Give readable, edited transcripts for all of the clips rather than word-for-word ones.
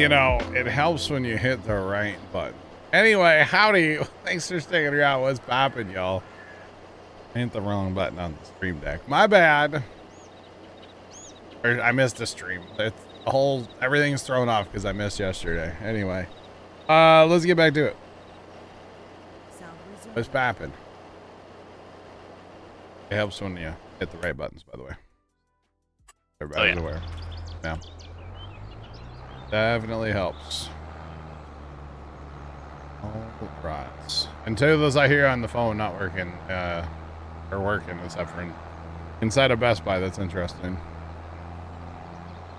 You know, it helps when you hit the right button. Anyway, howdy. Thanks for sticking around. What's poppin', y'all? I hit the wrong button on the stream deck. My bad. I missed a stream. It's everything's thrown off because I missed yesterday. Anyway, let's get back to it. What's poppin'? It helps when you hit the right buttons, by the way. Everybody's aware. Yeah. Definitely helps. All right. And two of those I hear on the phone not working, or working, except for inside of Best Buy. That's interesting.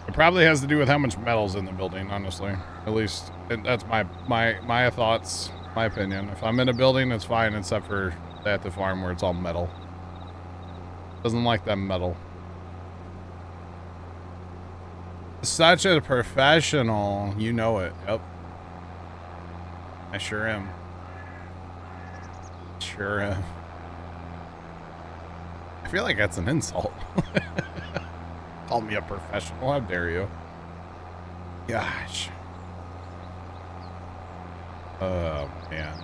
It probably has to do with how much metal's in the building, honestly. At least that's my thoughts, my opinion. If I'm in a building, it's fine, except for at the farm where it's all metal. Doesn't like that metal. Such a professional. You know it. Yep. I sure am. Sure am. I feel like that's an insult. Call me a professional. How dare you? Gosh. Oh, man.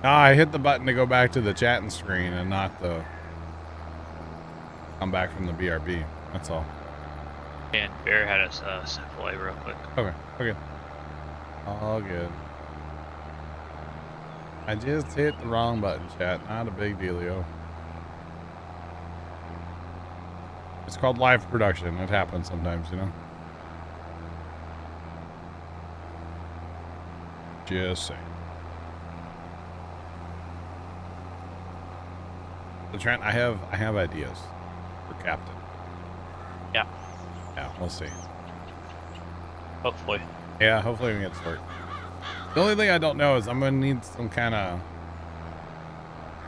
No, I hit the button to go back to the chatting screen and not the come back from the BRB. That's all. And Bear had us step away real quick. Okay, okay. All good. I just hit the wrong button, chat. Not a big dealio. It's called live production. It happens sometimes, you know? Just saying. So Trent, I have ideas for Captain. Yeah. Yeah, we'll see. Hopefully. Yeah, hopefully we can get to work. The only thing I don't know is I'm gonna need some kind of.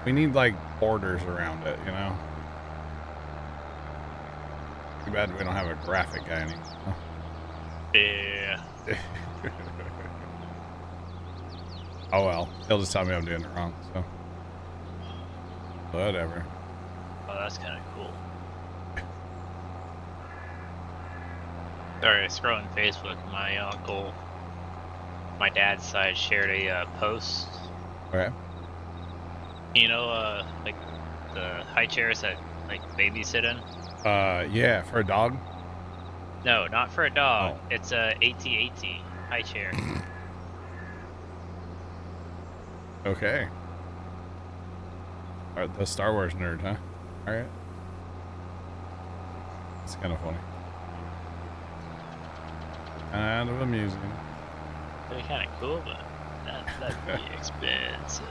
We need like borders around it, you know. Too bad we don't have a graphic guy anymore. Yeah. Oh well, he'll just tell me I'm doing it wrong, so whatever. Oh, that's kind of cool. Sorry, I was scrolling Facebook. My uncle, my dad's side, shared a post. Okay. You know, like the high chairs that like babies sit in. Yeah, for a dog. No, not for a dog. Oh. It's a AT-AT high chair. Okay. All right, the Star Wars nerd, huh? All right. It's kind of funny. Kind of amusing. They're kind of cool, but that'd be expensive.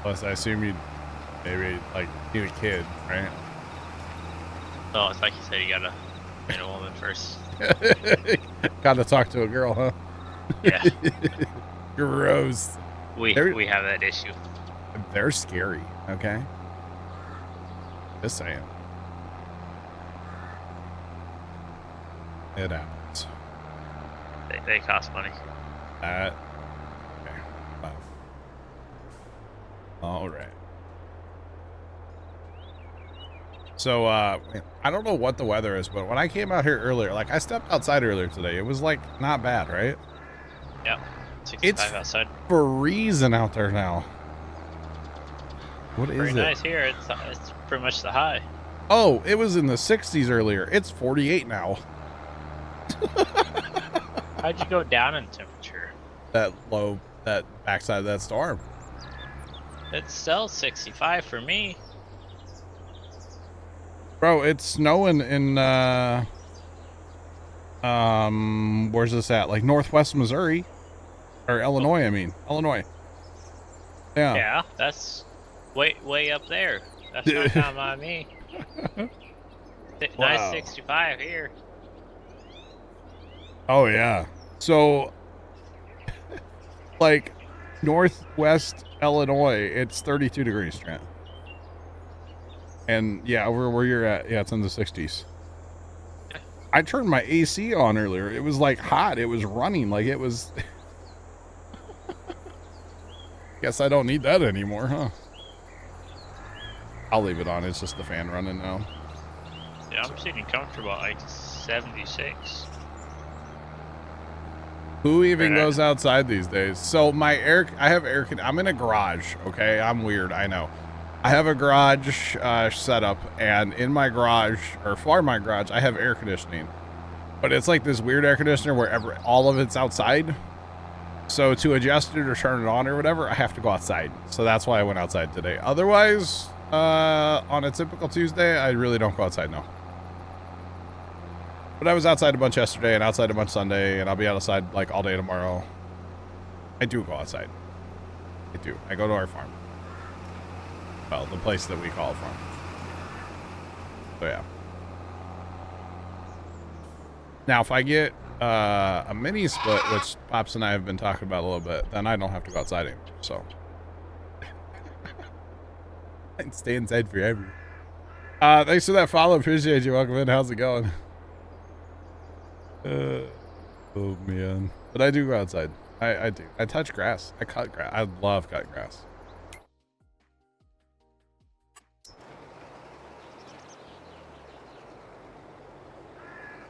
Plus, I assume you'd maybe like need a kid, right? Oh, it's like you said, you gotta meet a woman first. Gotta talk to a girl, huh? Yeah. Gross. We have that issue. They're scary, okay? Just saying. It happens. They cost money. Okay. Wow. All right. So, I don't know what the weather is, but when I came out here earlier, like I stepped outside earlier today, it was like not bad, right? Yeah. 65 It's outside. freezing out there now. What is Pretty it? nice here. It's pretty much the high. Oh, it was in the 60s earlier. It's 48 now. How'd you go down in temperature? That backside of that storm. It's still 65 for me. Bro, it's snowing in where's this at? Like northwest Missouri. Or Illinois, I mean. Illinois. Yeah. Yeah, that's way up there. That's not counting on me. Nice Wow. 65 here. Oh yeah. So like northwest Illinois, it's 32 degrees, Trent. And yeah, over where you're at, yeah, it's in the 60s. I turned my AC on earlier. It was like hot. It was running like it was. Guess I don't need that anymore, huh? I'll leave it on. It's just the fan running now. Yeah. I'm sitting comfortable at like 76. Who even goes outside these days? So I have air. I'm in a garage. Okay, I'm weird. I know. I have a garage setup, and in my garage, or for my garage, I have air conditioning. But it's like this weird air conditioner where all of it's outside. So to adjust it or turn it on or whatever, I have to go outside. So that's why I went outside today. Otherwise, on a typical Tuesday, I really don't go outside now. But I was outside a bunch yesterday and outside a bunch Sunday, and I'll be outside like all day tomorrow. I do go outside. I do. I go to our farm. Well, the place that we call a farm. So yeah. Now, if I get a mini split, which Pops and I have been talking about a little bit, then I don't have to go outside anymore. So I can stay inside forever. Thanks for that follow. Appreciate you. Welcome in. How's it going? Oh man. But I do go outside. I do. I touch grass. I cut grass. I love cutting grass.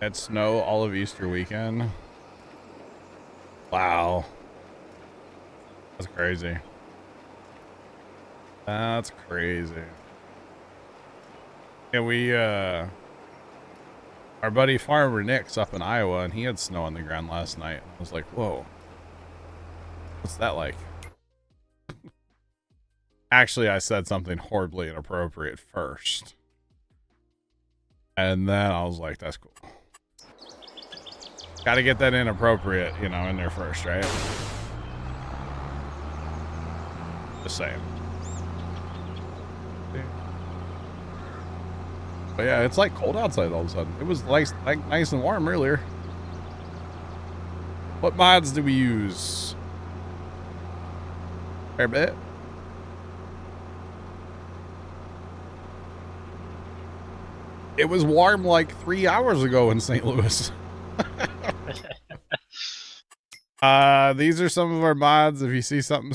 Had snow all of Easter weekend. Wow. That's crazy. That's crazy. Yeah, we, our buddy Farmer Nick's up in Iowa, and he had snow on the ground last night. I was like, whoa. What's that like? Actually, I said something horribly inappropriate first. And then I was like, that's cool. Got to get that inappropriate, in there first, right? Just saying. But yeah, it's like cold outside all of a sudden. It was nice and warm earlier. What mods do we use? Fair bit. It was warm like 3 hours ago in St. Louis. These are some of our mods. If you see something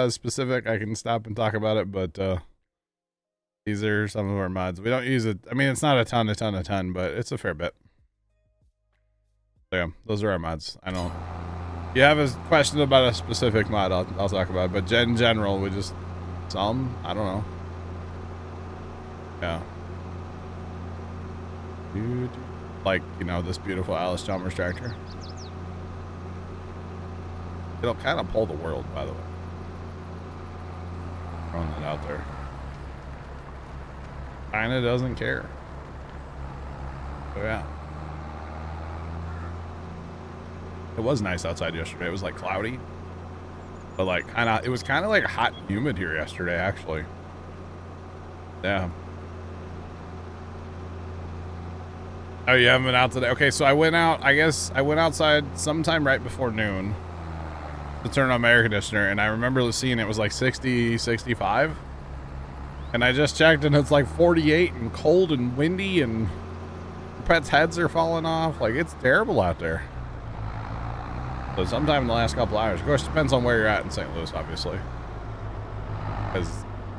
specific, I can stop and talk about it, but these are some of our mods. We don't use it. I mean, it's not a ton, but it's a fair bit. So yeah, those are our mods. I don't. If you have a question about a specific mod, I'll talk about it, but in general, we just some. I don't know. Yeah. Like, this beautiful Alice Chalmers tractor. It'll kind of pull the world, by the way. Throwing it out there. China doesn't care. So yeah. It was nice outside yesterday. It was like cloudy. But like it was kind of like hot and humid here yesterday, actually. Yeah. Oh, you haven't been out today? Okay, so I went out, I went outside sometime right before noon to turn on my air conditioner, and I remember seeing it was like 60, 65. And I just checked, and it's like 48 and cold and windy, and pets' heads are falling off. Like, it's terrible out there. So sometime in the last couple hours. Of course, it depends on where you're at in St. Louis, obviously. Because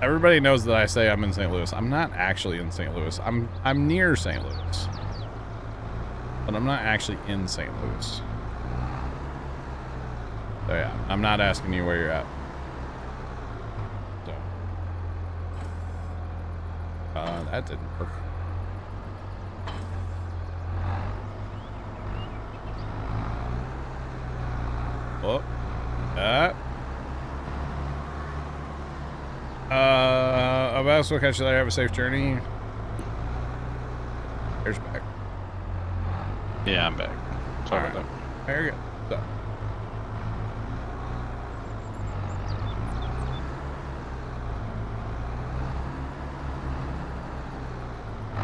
everybody knows that I say I'm in St. Louis. I'm not actually in St. Louis. I'm near St. Louis. But I'm not actually in St. Louis. So yeah, I'm not asking you where you're at. So. That didn't work. Oh. About so catch you later. Have a safe journey. There's back. Yeah, I'm back. Sorry about that. There you go. So.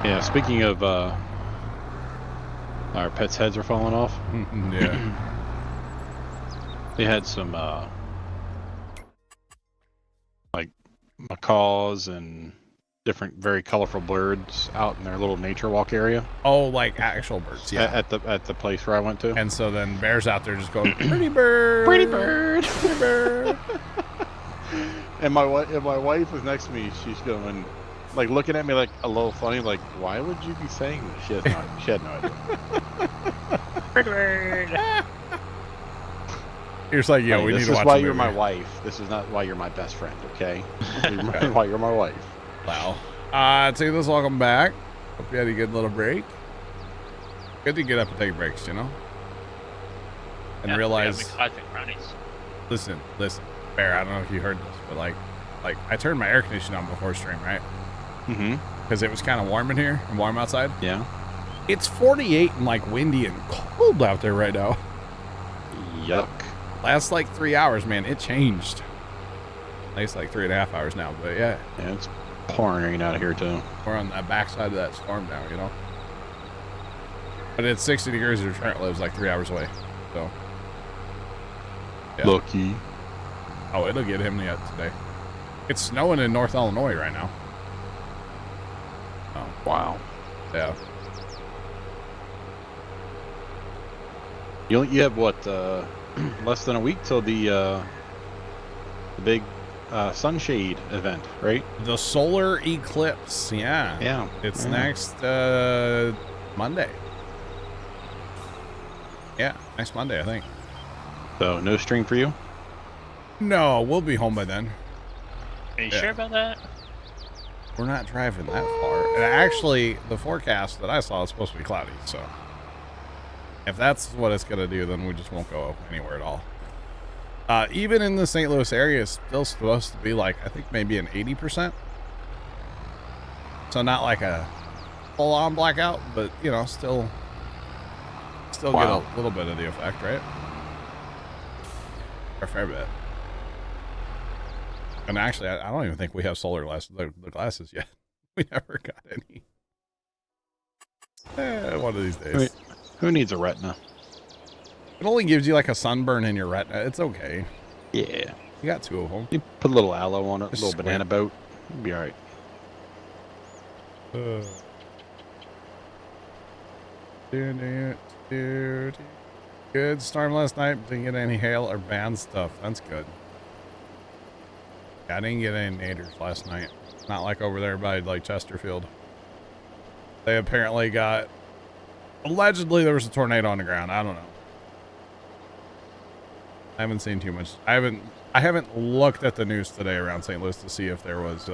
Yeah, speaking of our pets' heads are falling off. Yeah. They had some like macaws and different very colorful birds out in their little nature walk area. Oh, like actual birds, yeah. At the place where I went to. And so then bears out there just going, pretty bird, pretty bird, pretty bird. and my wife was next to me. She's going, like looking at me like a little funny. Like, why would you be saying this? She had no idea. You're just like, yo, Hey, we need this to is watch why a you're my movie. wife. This is not why you're my best friend. Okay. Why you're my wife. Wow. To this, welcome back. Hope you had a good little break. Good to get up and take breaks, you know? And realize, listen, Bear, I don't know if you heard this, but like I turned my air conditioning on before stream, right? Mm-hmm. Because it was kind of warm in here and warm outside. Yeah. It's 48 and like windy and cold out there right now. Yuck. Last like 3 hours, man, it changed. It's like 3.5 hours now, but yeah. Yeah, it's pouring rain out of here too. We're on the backside of that storm now, you know? But it's 60 degrees where Trent lives like 3 hours away, so. Yeah. Lucky. Oh, it'll get him yet today. It's snowing in North Illinois right now. Oh, Wow. yeah. You have what? Less than a week till the big sunshade event, right? The solar eclipse, yeah. Yeah. It's Yeah. next Monday. Yeah, next Monday, I think. So no stream for you? No, we'll be home by then. Are you Yeah. sure about that? We're not driving that far. And actually, the forecast that I saw is supposed to be cloudy, so if that's what it's going to do, then we just won't go anywhere at all. Even in the St. Louis area, it's still supposed to be like, I think maybe an 80%. So not like a full-on blackout, but, you know, still Wow. get a little bit of the effect, right? A fair bit. And actually, I don't even think we have solar the glasses yet. We never got any. One of these days. Wait, who needs a retina? It only gives you like a sunburn in your retina. It's okay. Yeah. You got 2 of them. You put a little aloe on it, a Just little banana boat. You'll be all right. Good storm last night. Didn't get any hail or bad stuff. That's good. Yeah, I didn't get any naders last night. Not like over there by like Chesterfield. They apparently got. Allegedly, there was a tornado on the ground. I don't know. I haven't seen too much. I haven't looked at the news today around St. Louis to see if there was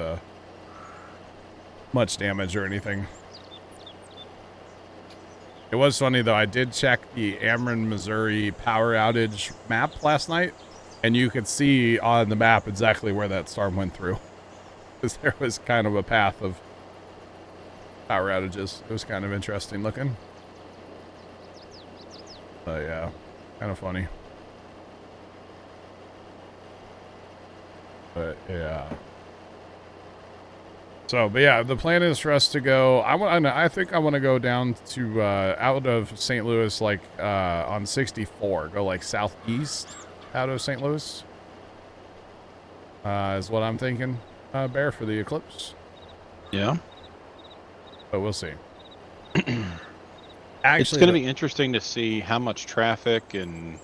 much damage or anything. It was funny though. I did check the Ameren, Missouri power outage map last night, and you could see on the map exactly where that storm went through, because there was kind of a path of power outages. It was kind of interesting looking. But yeah, kind of funny. But yeah. So, but yeah, the plan is for us to go. I think I want to go down to out of St. Louis, like on 64. Go like southeast out of St. Louis. Is what I'm thinking. Bear for the eclipse. Yeah. But we'll see. It's Actually, going to be interesting to see how much traffic and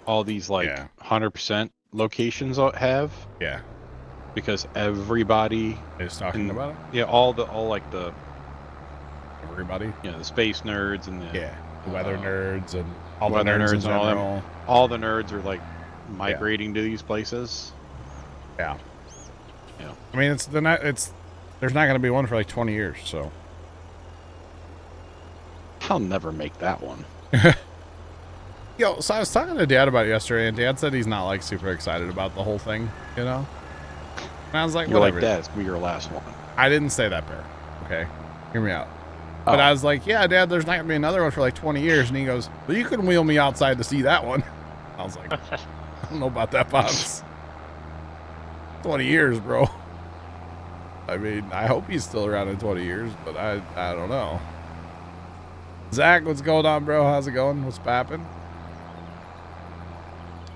all these like 100% locations have. Yeah. Because everybody is talking about it. Yeah, all like the everybody. You know, the space nerds and the the weather nerds and all the weather nerds in and all general. them. All the nerds are like migrating to these places. Yeah. Yeah. I mean, there's not going to be one for like 20 years, so. I'll never make that one. Yo, so I was talking to Dad about it yesterday, and Dad said he's not like super excited about the whole thing, you know? And I was like, You're whatever. like, Dad, it's gonna be your last one. I didn't say that, Bear. Okay? Hear me out. But I was like, yeah, Dad, there's not going to be another one for like 20 years. And he goes, well, you can wheel me outside to see that one. I was like, I don't know about that, Pops. 20 years, bro. I mean, I hope he's still around in 20 years, but I don't know. Zach, what's going on, bro? How's it going? What's poppin'?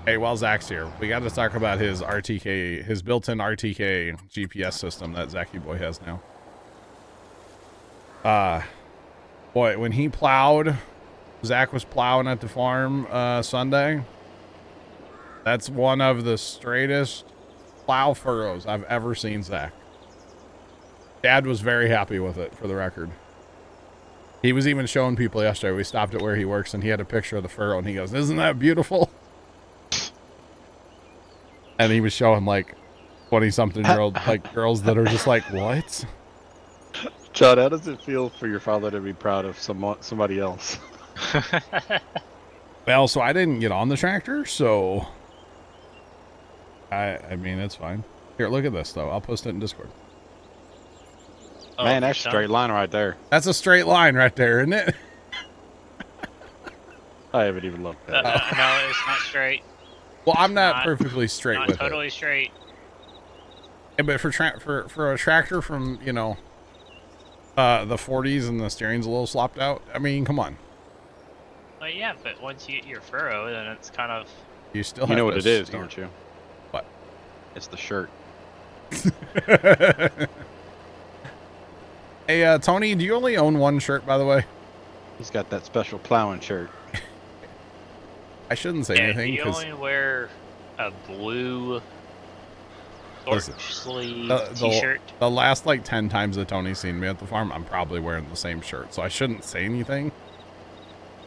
Hey, while Zach's here, we got to talk about his RTK, his built-in RTK GPS system that Zachy Boy has now. Boy, when he plowed, Zach was plowing at the farm Sunday. That's one of the straightest plow furrows I've ever seen, Zach. Dad was very happy with it, for the record. He was even showing people yesterday. We stopped at where he works, and he had a picture of the furrow, and he goes, "Isn't that beautiful?" And he was showing, like, 20-something-year-old, like, girls that are just like, what? John, how does it feel for your father to be proud of somebody else? Well, so I didn't get on the tractor, so... I mean, it's fine. Here, look at this, though. I'll post it in Discord. Oh, Man, that's a straight line right there. That's a straight line right there, isn't it? I haven't even looked at it. No, it's not straight. Well, I'm not perfectly straight with totally it. straight. Yeah, but for a tractor from, you know, the 40s and the steering's a little slopped out, I mean, come on. Well, yeah, but once you get your furrow, then it's kind of... You still have You know what to it is, steer. don't you? What? It's the shirt. Hey, Tony, do you only own one shirt, by the way? He's got that special plowing shirt. I shouldn't say anything, you because only wear a blue short sleeve t-shirt. the last, like, 10 times that Tony's seen me at the farm, I'm probably wearing the same shirt, so I shouldn't say anything.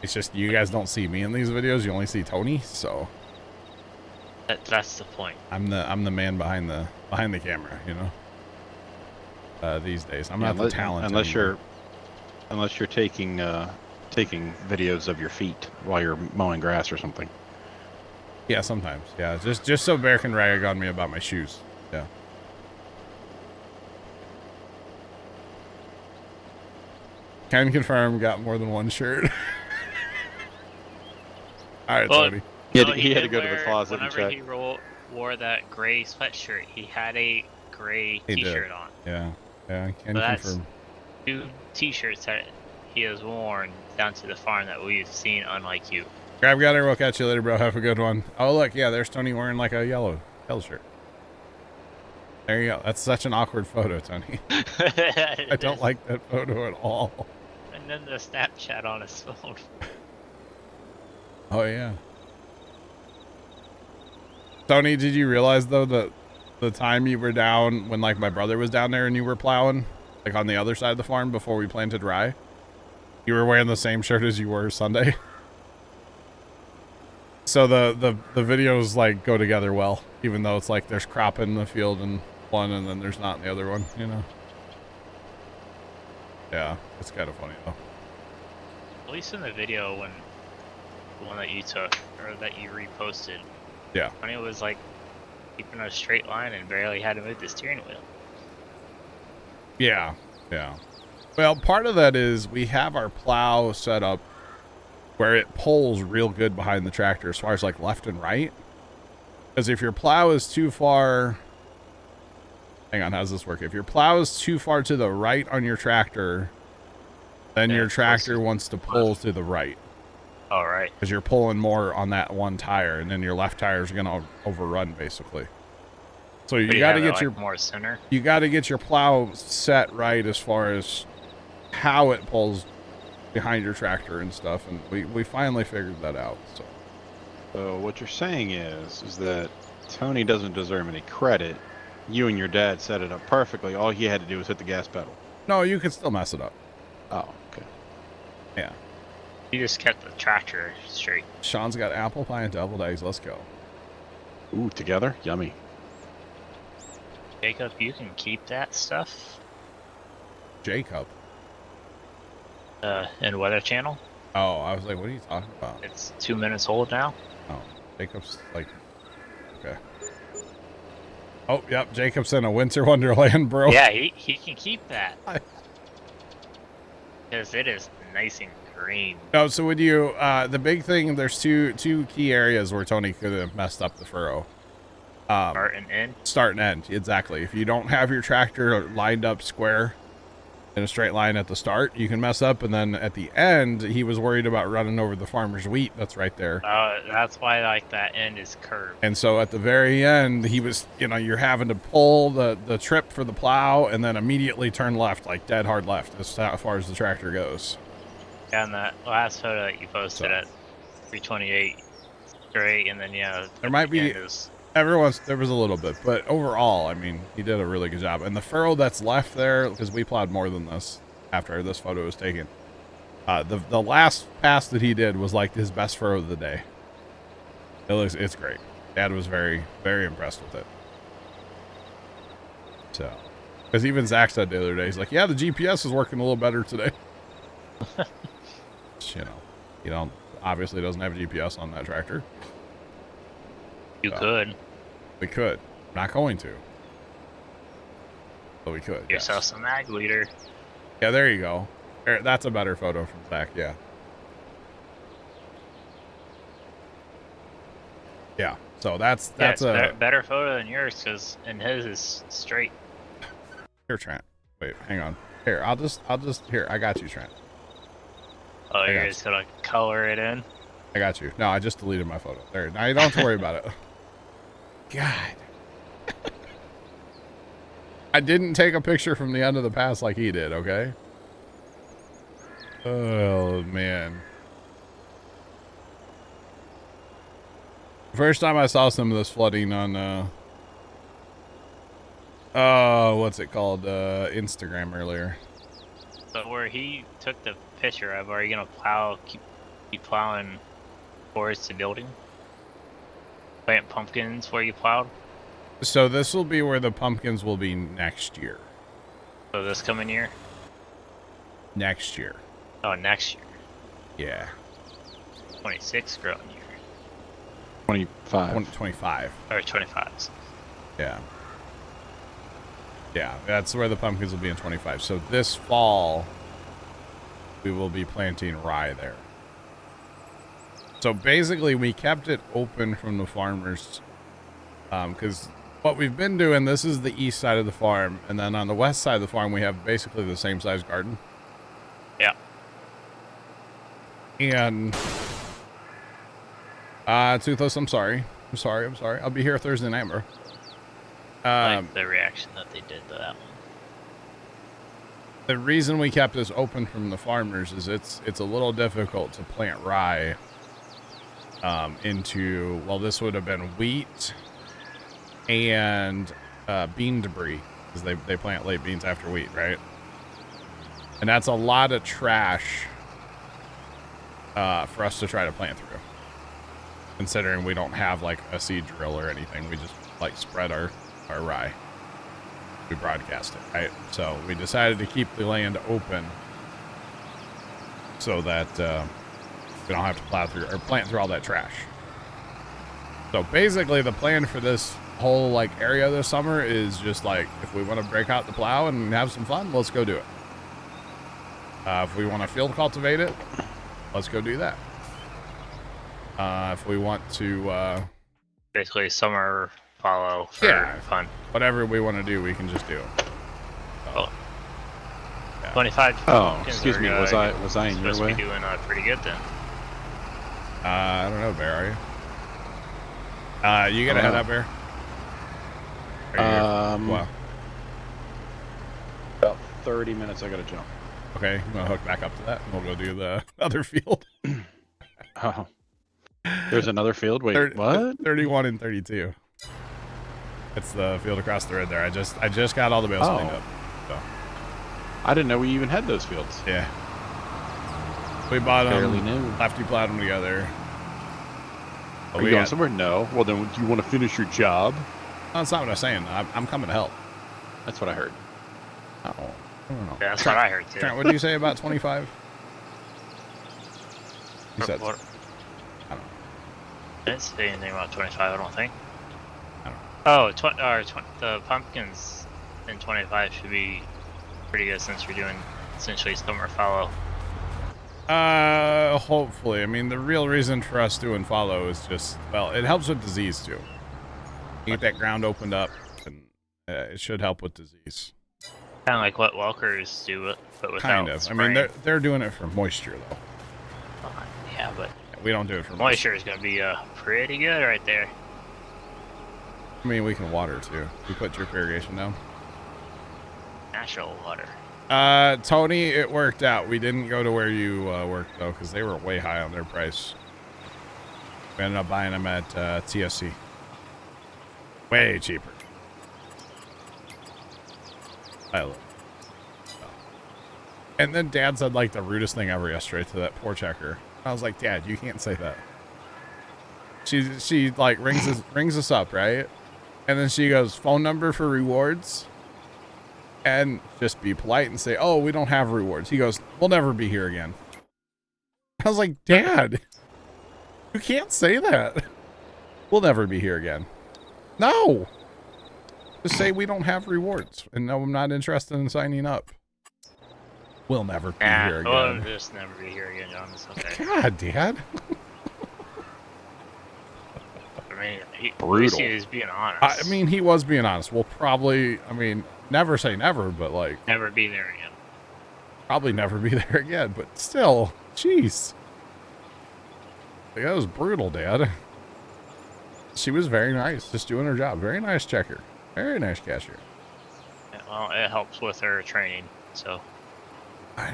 It's just you guys don't see me in these videos, you only see Tony, so... That's the point. I'm the man behind the camera, you know. These days, I'm not the talent. Unless you're taking videos of your feet while you're mowing grass or something. Yeah, sometimes. Yeah, just so Bear can rag on me about my shoes. Yeah. Can confirm, got more than one shirt. All right, Well, Tony. He No, had to go to the wear- closet and whenever check. he wore that gray sweatshirt, he had a gray He did. t-shirt on. Yeah, I can So that's- confirm. 2 t-shirts that he has worn down to the farm that we've seen, unlike you. Grab Gutter, we'll catch you later, bro. Have a good one. Oh, look, yeah, there's Tony wearing like a yellow shirt. There you go. That's such an awkward photo, Tony. I don't like that photo at all. And then the Snapchat on his phone. Oh, yeah. Tony, did you realize, though, that the time you were down when, like, my brother was down there and you were plowing, like, on the other side of the farm before we planted rye, you were wearing the same shirt as you were Sunday? So the videos, like, go together well, even though it's like there's crop in the field in one and then there's not in the other one, you know? Yeah, it's kind of funny, though. At least in the video, the one that you took, or that you reposted, Yeah. when it was like keeping a straight line and barely had to move the steering wheel. Yeah, yeah. Well, part of that is we have our plow set up where it pulls real good behind the tractor as far as like left and right. Because if your plow is too far... Hang on, how does this work? If your plow is too far to the right on your tractor, then your tractor wants to pull to the right. All right. Because you're pulling more on that one tire, and then your left tire is going to overrun, basically. So you got to get your more center. You got to get your plow set right as far as how it pulls behind your tractor and stuff, and we finally figured that out. So what you're saying is that Tony doesn't deserve any credit. You and your dad set it up perfectly. All he had to do was hit the gas pedal. No, you could still mess it up. Oh, okay. Yeah. You just kept the tractor straight. Sean's got apple pie and deviled eggs. Let's go. Ooh, together? Yummy. Jacob, you can keep that stuff. Jacob. In Weather Channel. Oh, I was like, what are you talking about? It's 2 minutes old now. Oh, Jacob's like, okay. Oh, yep, Jacob's in a winter wonderland, bro. Yeah, he can keep that. Because it is nice and green. No, so would you, the big thing, there's two key areas where Tony could have messed up the furrow. Start and end. Start and end, exactly. If you don't have your tractor lined up square in a straight line at the start, you can mess up, and then at the end, he was worried about running over the farmer's wheat that's right there. That's why, like, that end is curved. And so at the very end, he was, you're having to pull the trip for the plow and then immediately turn left, like dead hard left, as far as the tractor goes. Yeah, and that last photo that you posted at 328 straight, and then, yeah, There might be There was a little bit, but overall, I mean, he did a really good job. And the furrow that's left there, because we plowed more than this after this photo was taken. The last pass that he did was like his best furrow of the day. It's great. Dad was very, very impressed with it. So, because even Zach said the other day, he's like, yeah, the GPS is working a little better today. You know, obviously doesn't have GPS on that tractor. You could. We could. Not going to. But we could. Yourself some mag leader. Yeah, there you go. That's a better photo from Zach, yeah. Yeah, so that's a better photo than yours, and his is straight. Here, Trent. Wait, hang on. Here, I'll just here. I got you, Trent. Oh, you're just gonna color it in? I got you. No, I just deleted my photo. There. Now you don't have to worry about it. God. I didn't take a picture from the end of the pass like he did. Okay. Oh man. First time I saw some of this flooding on what's it called? Instagram earlier. So where he took the picture of, are you gonna keep plowing towards the building? Plant pumpkins where you plowed? So this will be where the pumpkins will be next year. So this coming year? Next year. Oh, next year. Yeah. 26 growing year. 25. 25. Or 25s. Yeah. Yeah, that's where the pumpkins will be in 25. So this fall, we will be planting rye there. So basically, we kept it open from the farmers because what we've been doing, this is the east side of the farm, and then on the west side of the farm, we have basically the same size garden. Yeah. And Toothless, I'm sorry. I'll be here Thursday night, bro. Like the reaction that they did to that one. The reason we kept this open from the farmers is it's a little difficult to plant rye into, well, this would have been wheat and bean debris, because they plant late beans after wheat, right? And that's a lot of trash for us to try to plant through, considering we don't have like a seed drill or anything. We just like spread our rye. We broadcast it, right? So we decided to keep the land open so that we don't have to plow through or plant through all that trash. So basically the plan for this whole like area this summer is just like, if we want to break out the plow and have some fun, let's go do it. If we want to field cultivate it, let's go do that. If we want to basically summer follow for fun. Whatever we want to do, we can just do. So, 25. Oh, excuse me. Was I in your supposed way? To be doing pretty good then. I don't know, Bear. Are you? You gonna head up, Bear? Well, about 30 minutes. I gotta jump. Okay, I'm gonna hook back up to that, and we'll go do the other field. Oh, there's another field. Wait, what? 31 and 32. It's the field across the road there. I just got all the bales cleaned up. So. I didn't know we even had those fields. Yeah. We bought them. Barely knew. Lefty plowed them together. Are you going somewhere? No. Well, then do you want to finish your job? No, that's not what I'm saying. I'm coming to help. That's what I heard. Oh, I don't know. Yeah, that's what I heard too. Trent, what did you say about 25? You said. What? I don't know. I didn't say anything about 25, I don't think. I don't know. Oh, the pumpkins in 25 should be pretty good since you're doing essentially summer follow. Hopefully. I mean, the real reason for us doing follow is just, well, it helps with disease too. You get that ground opened up, and it should help with disease. Kind of like what Walkers do, but without Kind of. spraying. I mean, they're doing it for moisture though. Yeah, but We don't do it for moisture is gonna be pretty good right there. I mean, we can water too. We put drip irrigation down. Natural water. Tony, it worked out. We didn't go to where you worked though, because they were way high on their price. We ended up buying them at TSC. Way cheaper. I love it. And then Dad said like the rudest thing ever yesterday to that poor checker. I was like, Dad, you can't say that. She like rings us up, right? And then she goes, phone number for rewards. And just be polite and say, oh, we don't have rewards. He goes, we'll never be here again. I was like, Dad, you can't say that. We'll never be here again. No. Just say we don't have rewards. And no, I'm not interested in signing up. We'll never be here again. We'll just never be here again, John. It's okay. God, Dad. I mean, Brutal. at least he was being honest. I mean, he was being honest. We'll probably, I mean, never say never, but like... Never be there again. Probably never be there again, but still, jeez. Like, that was brutal, Dad. She was very nice, just doing her job. Very nice checker. Very nice cashier. Yeah, well, it helps with her training, so... I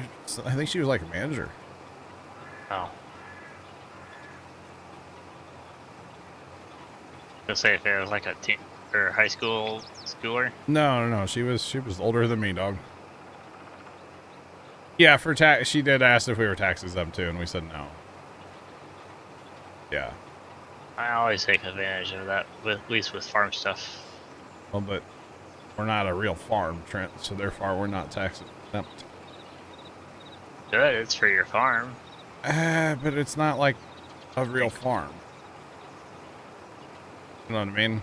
think she was like a manager. Oh. I'll say if it was like a teen or high school schooler. No. She was older than me, dog. Yeah, for tax, she did ask if we were tax exempt too, and we said no. Yeah. I always take advantage of that, at least with farm stuff. Well, but we're not a real farm, Trent, so therefore we're not tax exempt. Good, it's for your farm. But it's not like a real farm. You know what I mean?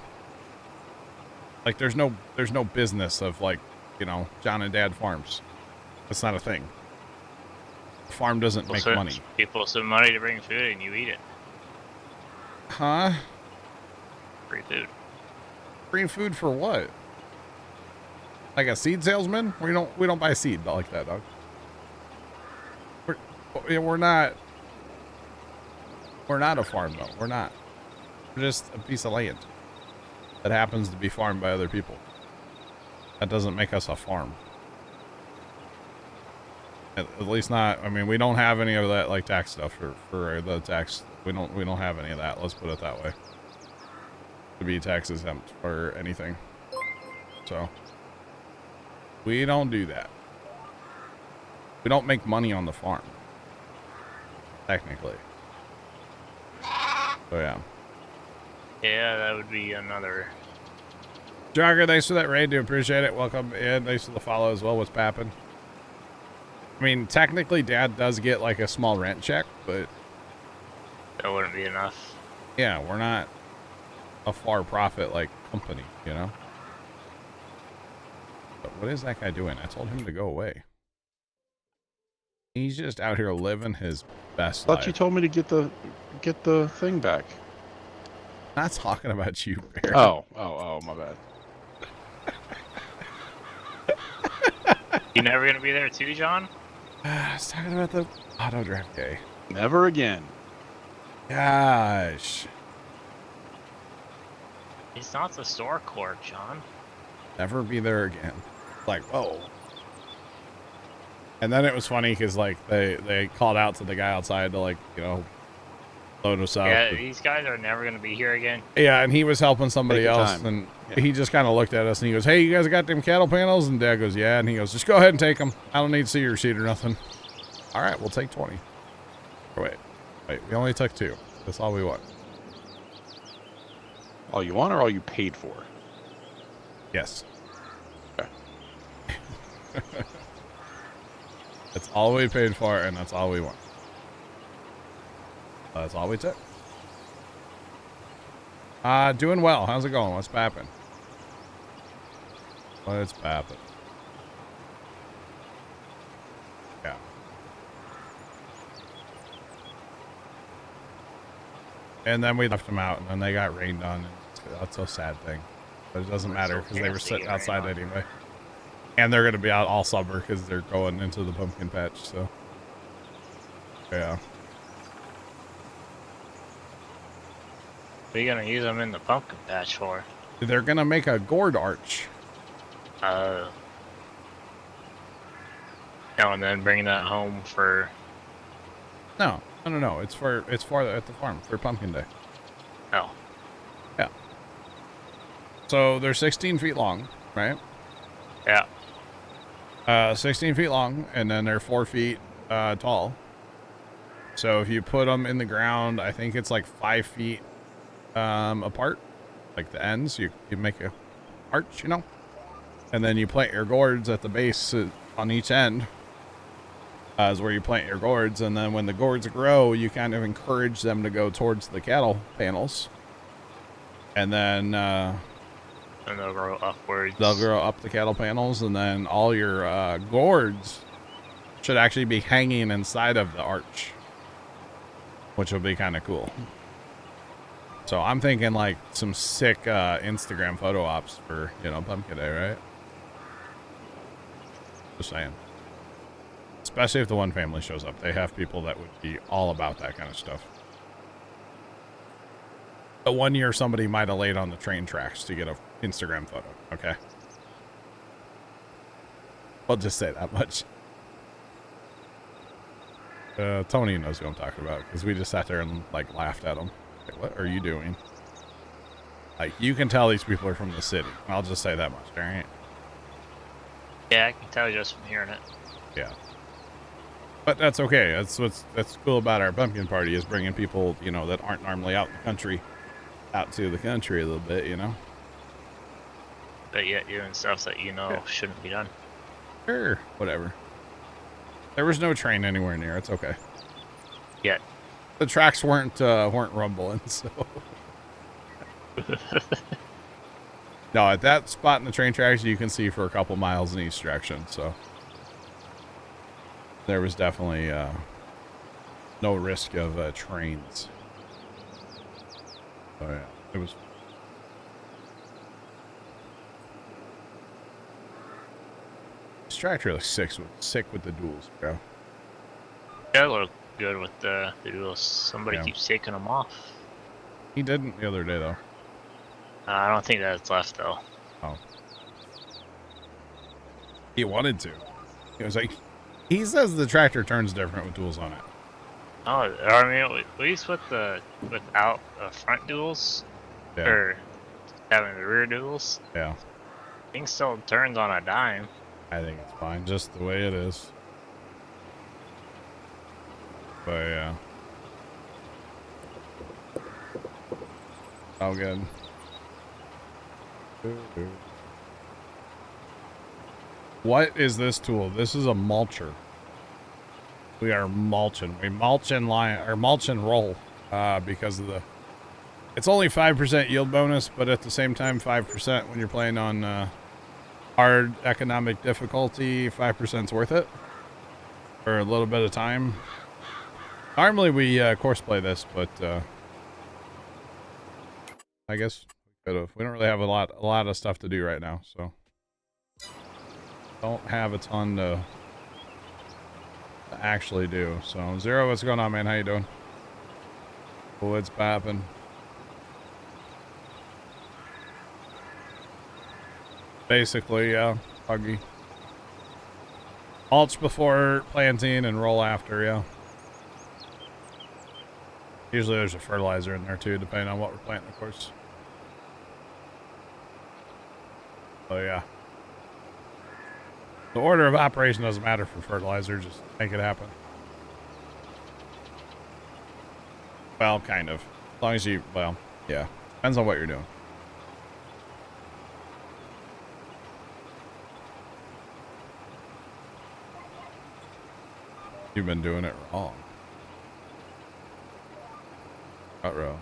Like there's no business of like, you know, John and Dad farms. That's not a thing. The farm doesn't make money. People some money to bring food and you eat it. Huh? Free food. Free food for what? Like a seed salesman? We don't buy seed like that, dog. We're not a farm though. We're not. We're just a piece of land that happens to be farmed by other people. That doesn't make us a farm. At least not. I mean, we don't have any of that like tax stuff for the tax. We don't have any of that. Let's put it that way. To be tax exempt or anything. So we don't do that. We don't make money on the farm. Technically. So yeah. Yeah, that would be another. Jogger, thanks for that raid. Do appreciate it. Welcome in. Thanks for the follow as well. What's papping? I mean, technically, Dad does get like a small rent check, but That wouldn't be enough. yeah, we're not a far profit like company, you know. But what is that guy doing? I told him to go away. He's just out here living his best I thought life. you told me to get the thing back. Not talking about you, Bear. Oh, my bad. You never gonna be there too, John? I was talking about the auto draft guy. Never again. Gosh. He's not the store clerk, John. Never be there again. Like, whoa. And then it was funny because like they called out to the guy outside to like, you know, load us up. Yeah, these guys are never gonna be here again. Yeah, and he was helping somebody Take your else, time. and Yeah. he just kind of looked at us and he goes, "Hey, you guys got them cattle panels?" And Dad goes, "Yeah." And he goes, "Just go ahead and take them. I don't need to see your receipt or nothing." All right, we'll take 20. Or wait, we only took 2. That's all we want. All you want or all you paid for? Yes. Okay. That's all we paid for, and that's all we want. That's all we took. Doing well. How's it going? What's papping? What's papping? Yeah. And then we left them out, and then they got rained on. And that's a sad thing. But it doesn't matter because they were sitting outside anyway. And they're going to be out all summer because they're going into the pumpkin patch, so. Yeah. What are you gonna use them in the pumpkin patch for? They're going to make a gourd arch. Oh, and then bring that home for. No. It's for at the farm for Pumpkin Day. Oh. Yeah. So they're 16 feet long, right? Yeah. 16 feet long, and then they're 4 feet tall. So if you put them in the ground, I think it's like 5 feet apart, like the ends. You make a arch, you know, and then you plant your gourds at the base on each end. Is where you plant your gourds, and then when the gourds grow, you kind of encourage them to go towards the cattle panels, and then And they'll grow upwards. they'll grow up the cattle panels, and then all your gourds should actually be hanging inside of the arch, which will be kind of cool. So I'm thinking like some sick Instagram photo ops for, you know, Pumpkin Day, right? Just saying. Especially if the one family shows up. They have people that would be all about that kind of stuff. But one year somebody might have laid on the train tracks to get an Instagram photo, okay? I'll just say that much. Tony knows who I'm talking about, because we just sat there and like laughed at him. Like, what are you doing? Like, you can tell these people are from the city. I'll just say that much, all right? Yeah, I can tell just from hearing it. Yeah. But that's okay. That's cool about our pumpkin party, is bringing people, you know, that aren't normally out in the country, out to the country a little bit, you know? But yet doing stuff that you know shouldn't be done. Sure, whatever. There was no train anywhere near. It's okay. Yet. The tracks weren't rumbling, so. No, at that spot in the train tracks, you can see for a couple miles in each direction, so. There was definitely no risk of trains. Oh yeah, it was. This tractor looks sick with the duals, bro. Yeah, it looked good with the duels. Somebody Yeah. keeps taking them off. He didn't the other day though. I don't think that's left though. Oh. He wanted to. He was like, he says the tractor turns different with duals on it. Oh, I mean, at least without the front duels, Yeah. or having the rear duels, Yeah. thing still turns on a dime. I think it's fine, just the way it is. But yeah. Oh, good. What is this tool? This is a mulcher. We are mulching. We mulch and line, or mulch and roll, because of the. It's only 5% yield bonus, but at the same time, 5% when you're playing on hard economic difficulty. 5% is worth it for a little bit of time. Normally we course play this, but I guess we could have. We don't really have a lot of stuff to do right now, so don't have a ton to actually do. So Zero, what's going on, man? How you doing? What's poppin'? Basically, yeah, Huggy. Mulch before planting and roll after, yeah. Usually there's a fertilizer in there too, depending on what we're planting, of course. So yeah. The order of operation doesn't matter for fertilizer, just make it happen. Well, kind of. As long as you, well, yeah. Depends on what you're doing. You've been doing it wrong. Uh-oh.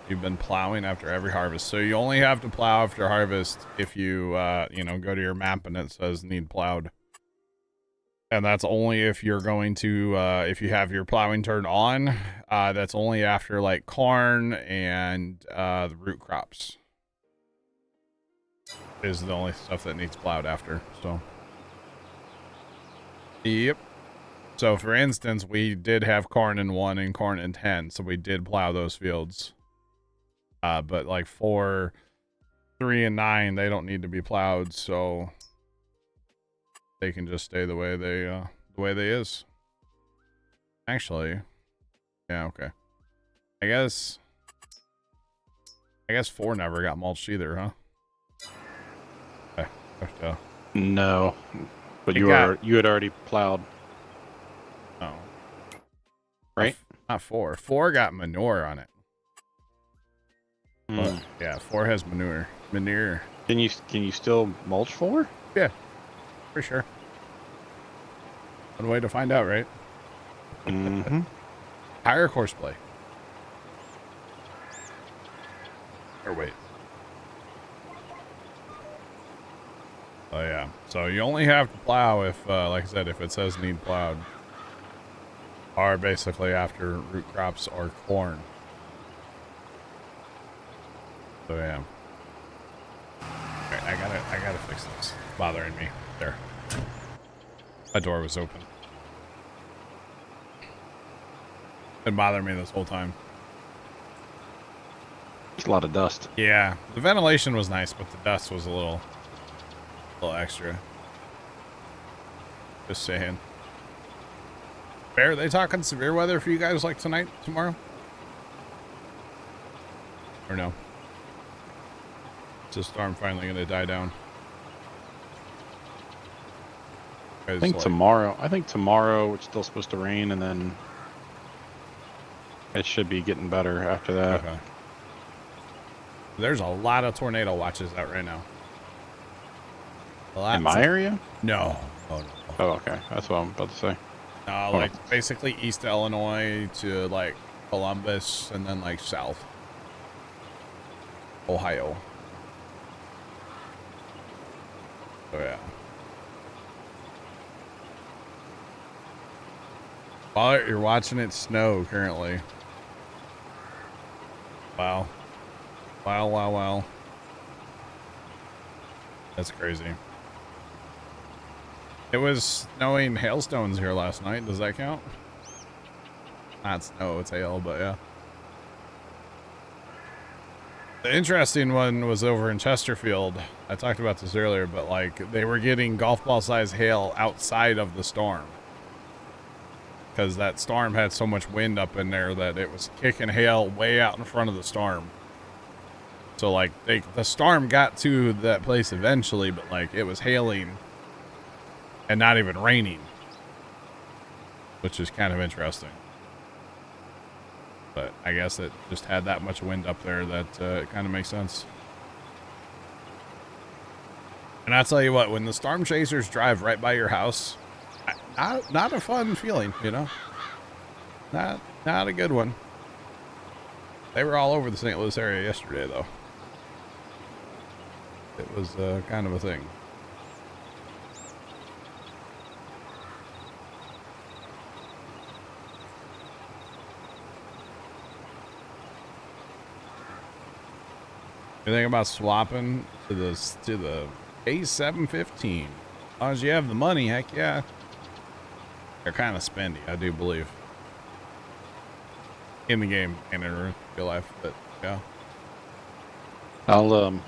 You've been plowing after every harvest. So you only have to plow after harvest if you, you know, go to your map and it says need plowed. And that's only if you're going to, if you have your plowing turned on. That's only after, like, corn and the root crops. Is the only stuff that needs plowed after, so. Yep. So, for instance, we did have corn in 1 and corn in 10, so we did plow those fields. But, like, 4, 3, and 9, they don't need to be plowed, so they can just stay the way they is. Actually, yeah, okay. I guess 4 never got mulched either, huh? Okay. No, but It you had already plowed, Oh. right? Not 4. 4 got manure on it. But, Mm. yeah, 4 has manure. Manure. Can you still mulch 4? Yeah, for sure. One way to find out, right? Mm-hmm. Higher horseplay. Or wait. Oh yeah. So you only have to plow if, like I said, if it says need plowed. Or basically after root crops or corn. So yeah. Alright, I gotta fix this. It's bothering me. There. My door was open. Been bothering me this whole time. It's a lot of dust. Yeah. The ventilation was nice, but the dust was a little extra. Just saying. Bear, are they talking severe weather for you guys like tonight, tomorrow? Or no? Is the storm finally gonna die down? I think tomorrow it's still supposed to rain, and then it should be getting better after that. Okay. There's a lot of tornado watches out right now. In my area? No. Oh, no. Oh, okay. That's what I'm about to say. No, like basically East Illinois to like Columbus and then like South Ohio. Oh yeah. While you're watching it snow currently. Wow. Wow. That's crazy. It was snowing hailstones here last night. Does that count? Not snow, it's hail, but yeah. The interesting one was over in Chesterfield. I talked about this earlier, but like they were getting golf ball size hail outside of the storm. Because that storm had so much wind up in there that it was kicking hail way out in front of the storm. So like the storm got to that place eventually, but like it was hailing and not even raining, which is kind of interesting. But I guess it just had that much wind up there that it kind of makes sense. And I'll tell you what, when the storm chasers drive right by your house, not a fun feeling, you know? Not a good one. They were all over the St. Louis area yesterday, though. It was kind of a thing. You think about swapping to the A715? As long as you have the money, heck yeah. They're kind of spendy, I do believe. In the game and in real life, but yeah. I'll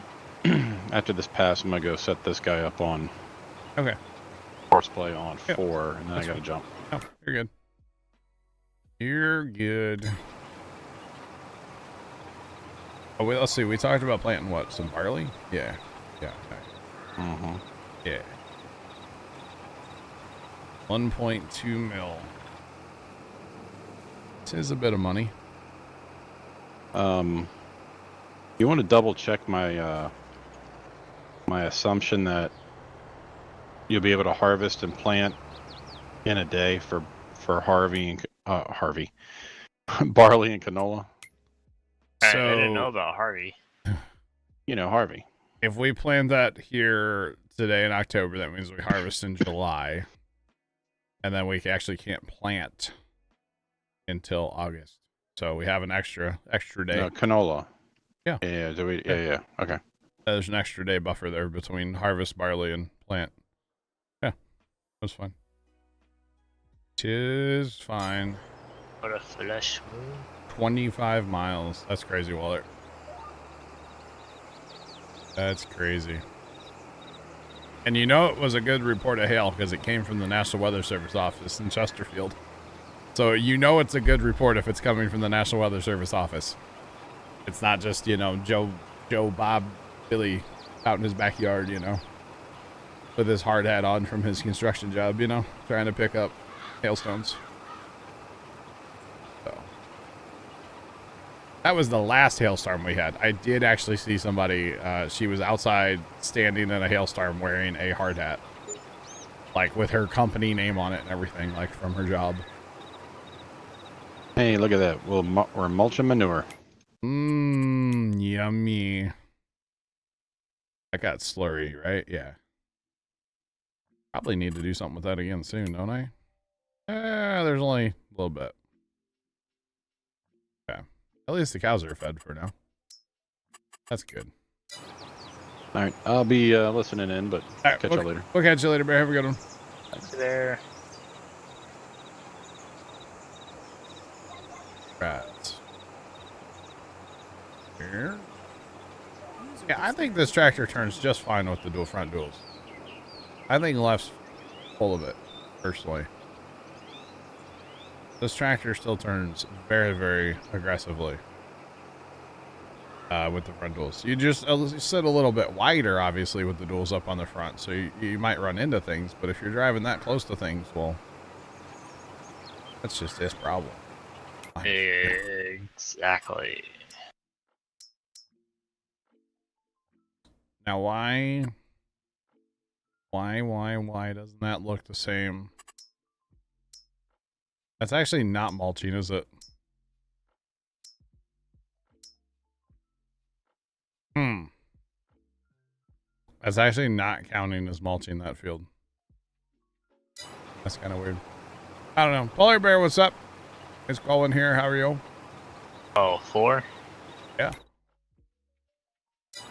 after this pass, I'm gonna go set this guy up on horseplay on 4, and then I gotta jump. Oh, you're good. You're good. Oh, wait, let's see. We talked about planting what? Some barley? Yeah. Yeah. Okay. Mm-hmm. Yeah. 1.2 mil. This is a bit of money. You want to double check my my assumption that you'll be able to harvest and plant in a day for Harvey barley and canola. I didn't know about Harvey. You know Harvey. If we plant that here today in October, that means we harvest in July. And then we actually can't plant until August. So we have an extra day. No, canola. Yeah. Yeah. Okay. There's an extra day buffer there between harvest barley and plant. Yeah. That's fine. 'Tis fine. What a flesh wound. 25 miles. That's crazy, Waller. That's crazy. And you know it was a good report of hail because it came from the National Weather Service office in Chesterfield. So you know it's a good report if it's coming from the National Weather Service office. It's not just, you know, Joe, Bob, Billy out in his backyard, you know, with his hard hat on from his construction job, you know, trying to pick up hailstones. So that was the last hailstorm we had. I did actually see somebody, she was outside standing in a hailstorm wearing a hard hat, like with her company name on it and everything, like from her job. Hey, look at that. We're mulching manure. Mmm, yummy. That got slurry, right? Yeah. Probably need to do something with that again soon, don't I? There's only a little bit. Okay. At least the cows are fed for now. That's good. All right, I'll be listening in, but All right, catch you later. We'll catch you later, Bear. Have a good one. Thanks there. Right. Here. Yeah, I think this tractor turns just fine with the dual front duals. I think left's full of it, personally. This tractor still turns very, very aggressively with the front duals. You just sit a little bit wider, obviously, with the duals up on the front, so you might run into things, but if you're driving that close to things, well, that's just his problem. Exactly. Now, why doesn't that look the same? That's actually not mulching, is it? That's actually not counting as mulching that field. That's kind of weird. I don't know. Polar Bear, what's up? It's Colin here. How are you? Oh, 4? Yeah.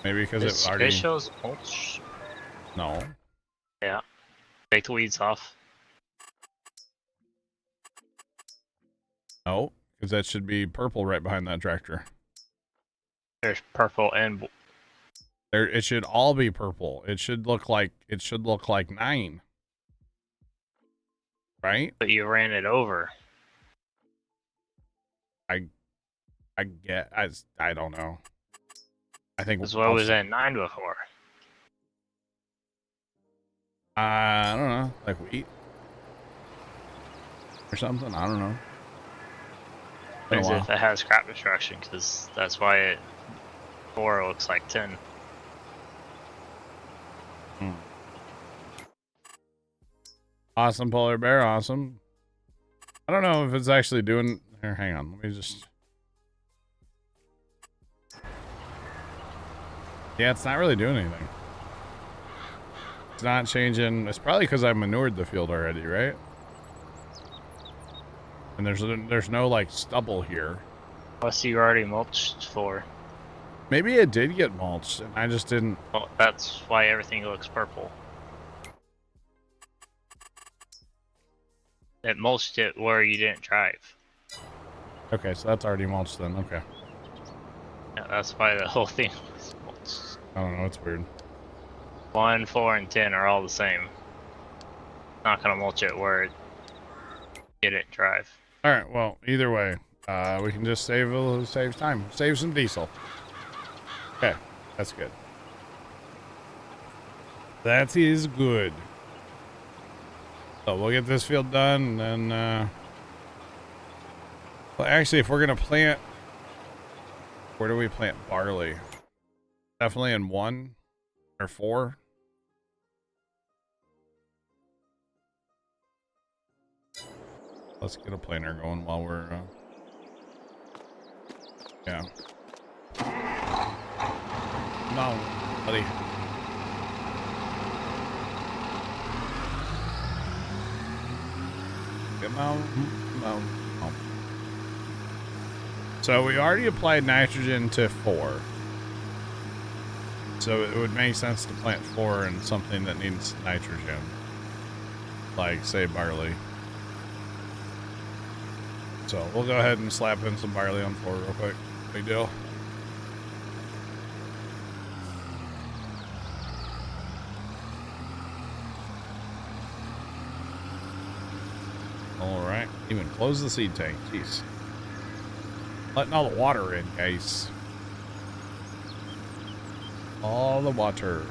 Maybe because This it already... shows mulch. No. Yeah. Take the weeds off. No, because that should be purple right behind that tractor. There's purple and There, it should all be purple. It should look like 9. Right? but you ran it over. I don't know. I think As well was at 9 before. I don't know, like wheat or something. I don't know. Been a As while. if it has crop destruction, because that's why it 4 looks like 10. Awesome, Polar Bear. Awesome. I don't know if it's actually doing... Here, hang on. Let me just... Yeah, it's not really doing anything. It's not changing. It's probably because I manured the field already, right? And there's no, like, stubble here. Unless you already mulched 4. Maybe it did get mulched, and I just didn't... Well, that's why everything looks purple. It mulched it where you didn't drive. Okay, so that's already mulched then. Okay. Yeah, that's why the whole thing is mulched. I don't know. It's weird. 1, 4, and 10 are all the same. Not gonna mulch it where it didn't drive. All right. Well, either way, we can just save time, save some diesel. Okay, that's good. That is good. So we'll get this field done, and then. Well, actually, if we're gonna plant, where do we plant barley? Definitely in 1 or 4. Let's get a planter going while we're, yeah. No, buddy. Come on, come on, come on. So we already applied nitrogen to 4. So it would make sense to plant 4 in something that needs nitrogen. Like, say, barley. So we'll go ahead and slap in some barley on 4 real quick. Big deal. All right. Even close the seed tank. Jeez. Letting all the water in, guys. All the water.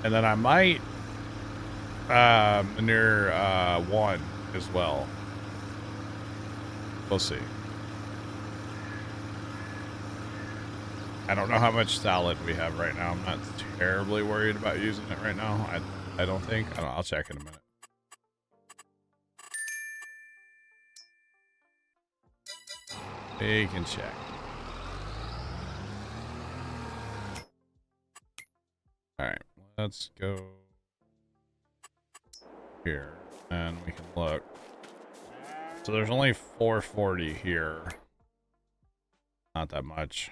And then I might manure one as well. We'll see. I don't know how much solid we have right now. I'm not terribly worried about using it right now. I don't think. I'll check in a minute. We can check. All right, let's go here and we can look. So there's only 440 here. Not that much.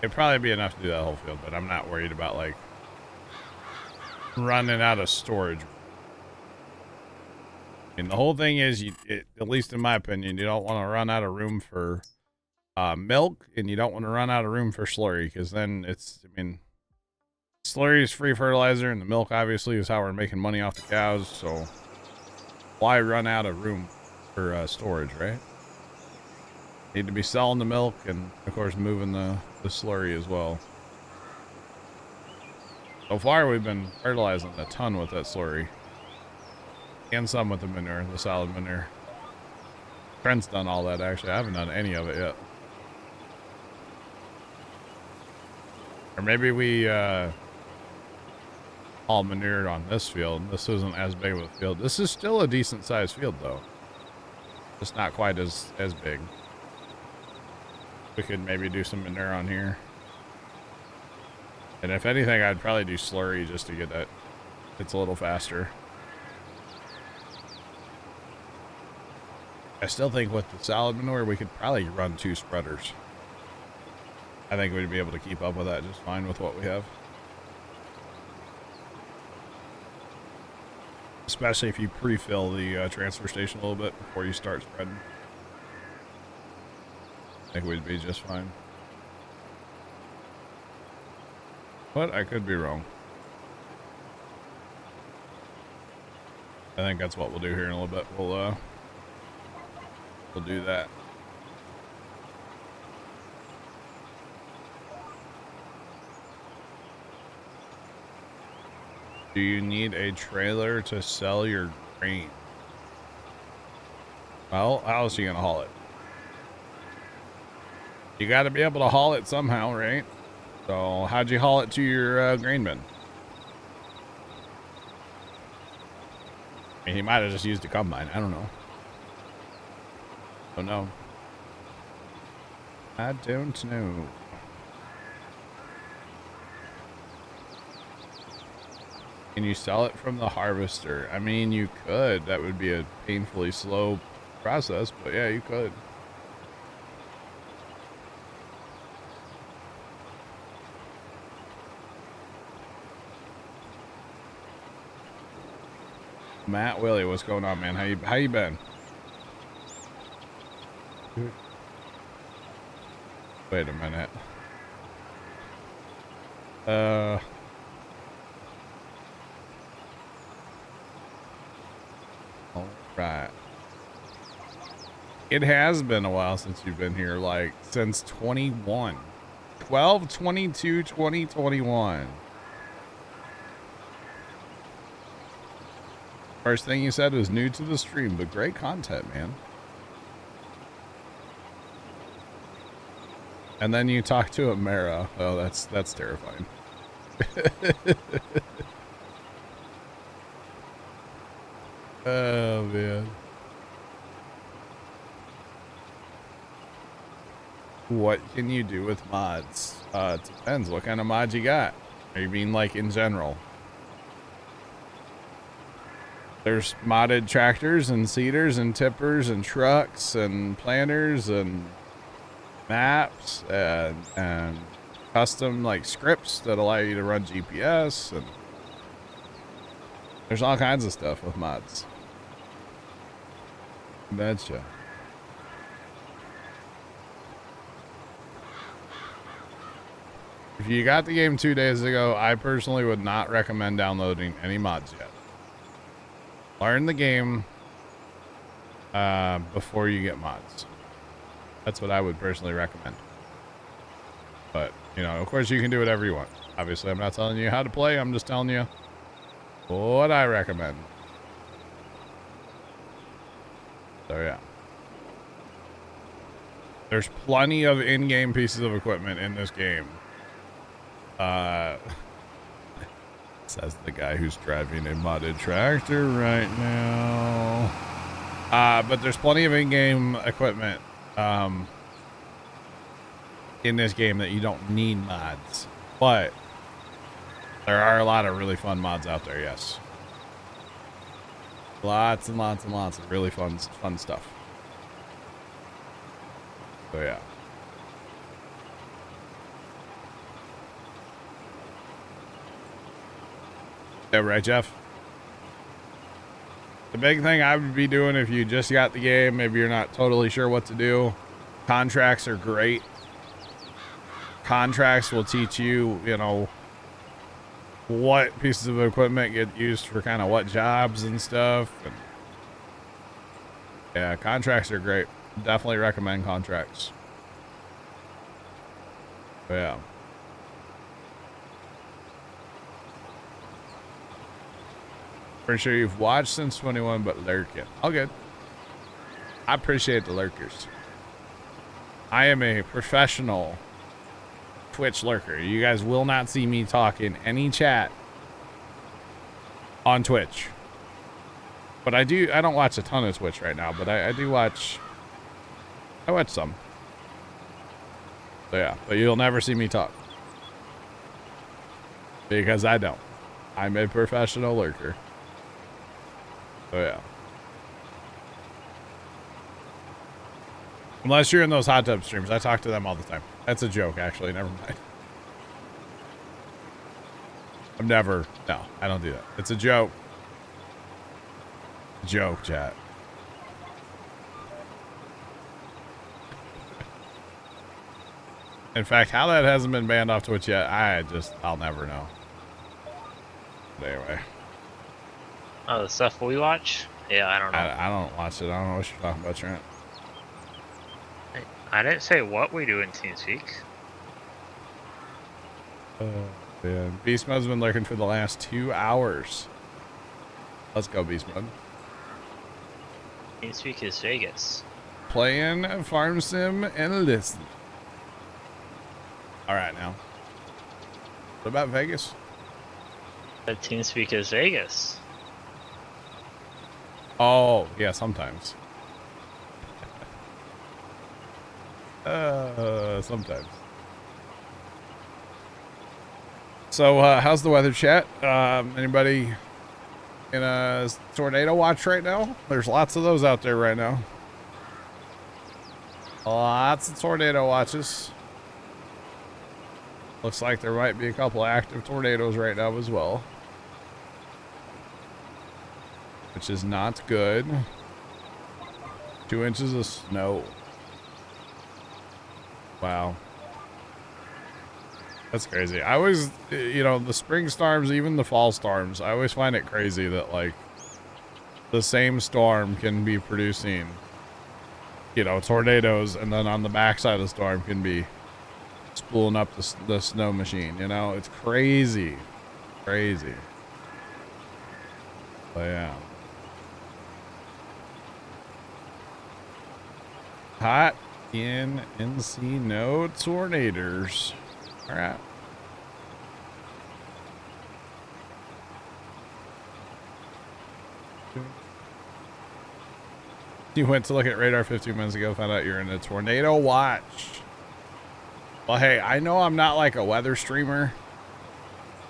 It'd probably be enough to do that whole field, but I'm not worried about like running out of storage. And the whole thing is, at least in my opinion, you don't want to run out of room for milk, and you don't want to run out of room for slurry, because then slurry is free fertilizer, and the milk obviously is how we're making money off the cows, so why run out of room for storage, right? Need to be selling the milk, and of course moving the slurry as well. So far we've been fertilizing a ton with that slurry. And some with the manure, the solid manure. Trent's done all that, actually. I haven't done any of it yet. Or maybe we all manured on this field. This isn't as big of a field. This is still a decent sized field, though. Just not quite as big. We could maybe do some manure on here. And if anything, I'd probably do slurry just to get that. It's a little faster. I still think with the solid manure, we could probably run 2 spreaders. I think we'd be able to keep up with that just fine with what we have. Especially if you pre-fill the transfer station a little bit before you start spreading. I think we'd be just fine. But I could be wrong. I think that's what we'll do here in a little bit. We'll do that. Do you need a trailer to sell your grain? Well, how else are you gonna haul it? You got to be able to haul it somehow, right? So how'd you haul it to your grain bin? I mean, he might have just used a combine. I don't know. Oh no. I don't know. Can you sell it from the harvester? I mean, you could. That would be a painfully slow process, but yeah, you could. Matt Willie, what's going on, man? How you been? Wait a minute. All right. It has been a while since you've been here, like since 21. 12/22/2021. First thing you said was new to the stream, but great content, man. And then you talk to a Mara. Oh, that's terrifying. Oh, man. What can you do with mods? It depends. What kind of mods you got? Are you mean like in general? There's modded tractors and seeders and tippers and trucks and planters and maps and custom like scripts that allow you to run GPS, and there's all kinds of stuff with mods. Betcha. If you got the game 2 days ago, I personally would not recommend downloading any mods yet. Learn the game before you get mods. That's what I would personally recommend. But, you know, of course you can do whatever you want. Obviously, I'm not telling you how to play. I'm just telling you what I recommend. So, yeah. There's plenty of in-game pieces of equipment in this game. Says the guy who's driving a modded tractor right now. But there's plenty of in-game equipment in this game that you don't need mods. But there are a lot of really fun mods out there, yes. Lots and lots and lots of really fun stuff. So yeah. Yeah, right, Jeff? The big thing I would be doing if you just got the game, maybe you're not totally sure what to do, contracts are great. Contracts will teach you, you know, what pieces of equipment get used for kind of what jobs and stuff. And yeah, contracts are great. Definitely recommend contracts. But yeah. Pretty sure you've watched since 21, but lurking. All good. I appreciate the lurkers. I am a professional Twitch lurker. You guys will not see me talk in any chat on Twitch. But I don't watch a ton of Twitch right now, but I do watch. I watch some. So yeah, but you'll never see me talk. Because I don't. I'm a professional lurker. So yeah. Unless you're in those hot tub streams. I talk to them all the time. That's a joke, actually. Never mind. No, I don't do that. It's a joke. Joke, chat. In fact, how that hasn't been banned off Twitch yet, I'll never know. But anyway. Oh, the stuff we watch? Yeah, I don't know. I don't watch it. I don't know what you're talking about, Trent. I didn't say what we do in TeamSpeak. Yeah. Beast Mode's been lurking for the last 2 hours. Let's go, Beast Mode. TeamSpeak is Vegas. Playing Farm Sim and listen. All right, now. What about Vegas? But TeamSpeak is Vegas. Oh, yeah, sometimes. Sometimes. So, how's the weather, chat? Anybody in a tornado watch right now? There's lots of those out there right now. Lots of tornado watches. Looks like there might be a couple active tornadoes right now as well. Which is not good. 2 inches of snow. Wow. That's crazy. I always, you know, the spring storms, even the fall storms, I always find it crazy that, like, the same storm can be producing, you know, tornadoes, and then on the backside of the storm can be spooling up the snow machine, you know? It's crazy. Crazy. But yeah. Hot in NC, no tornadoes. All right. You went to look at radar 15 minutes ago, found out you're in a tornado watch. Well, hey, I know I'm not like a weather streamer,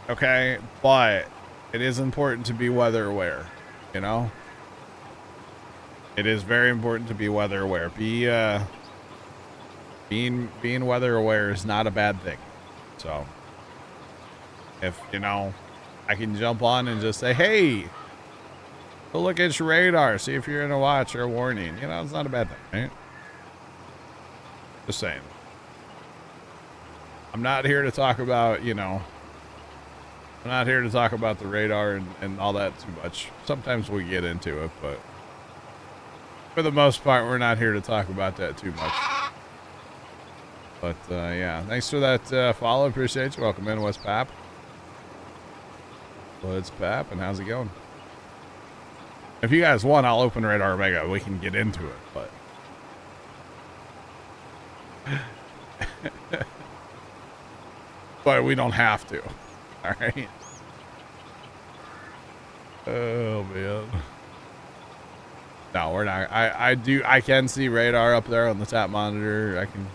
okay, but it is important to be weather aware, you know? It is very important to be weather aware. Being weather aware is not a bad thing. So, if, you know, I can jump on and just say, hey, go look at your radar, see if you're in a watch or a warning. You know, it's not a bad thing, right? Just saying. I'm not here to talk about, you know, I'm not here to talk about the radar and all that too much. Sometimes we get into it, but for the most part, we're not here to talk about that too much. But yeah, thanks for that follow. Appreciate you. Welcome in, What's Pap. What's Pap, and how's it going? If you guys want, I'll open Radar Omega. We can get into it, but but we don't have to. All right. Oh man. No, we're not. I can see radar up there on the top monitor. I can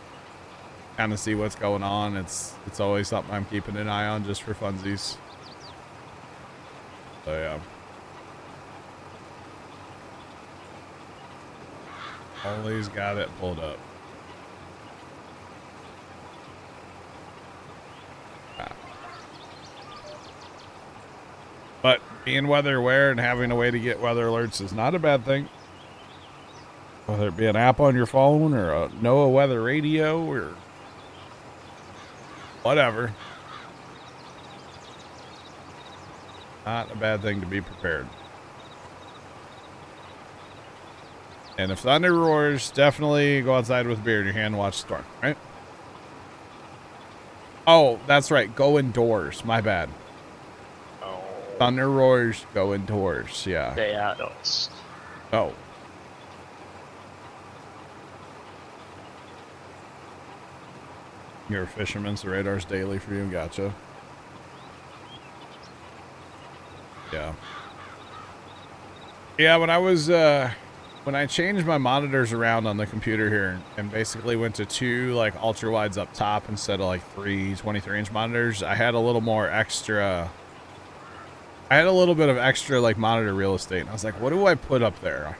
kind of see what's going on. It's always something I'm keeping an eye on just for funsies. So yeah. Always got it pulled up. But being weather aware and having a way to get weather alerts is not a bad thing. Whether it be an app on your phone or a NOAA weather radio or whatever. Not a bad thing to be prepared. And if thunder roars, definitely go outside with a beer in your hand and watch the storm, right? Oh, that's right. Go indoors. My bad. Thunder roars, go indoors. Yeah. Stay outdoors. Oh. You're a fisherman, so radar's daily for you. Gotcha. Yeah. Yeah, when I was, when I changed my monitors around on the computer here and basically went to 2 like ultra wides up top instead of like 3 23-inch monitors, I had a little more extra. I had a little bit of extra like monitor real estate, and I was like, what do I put up there?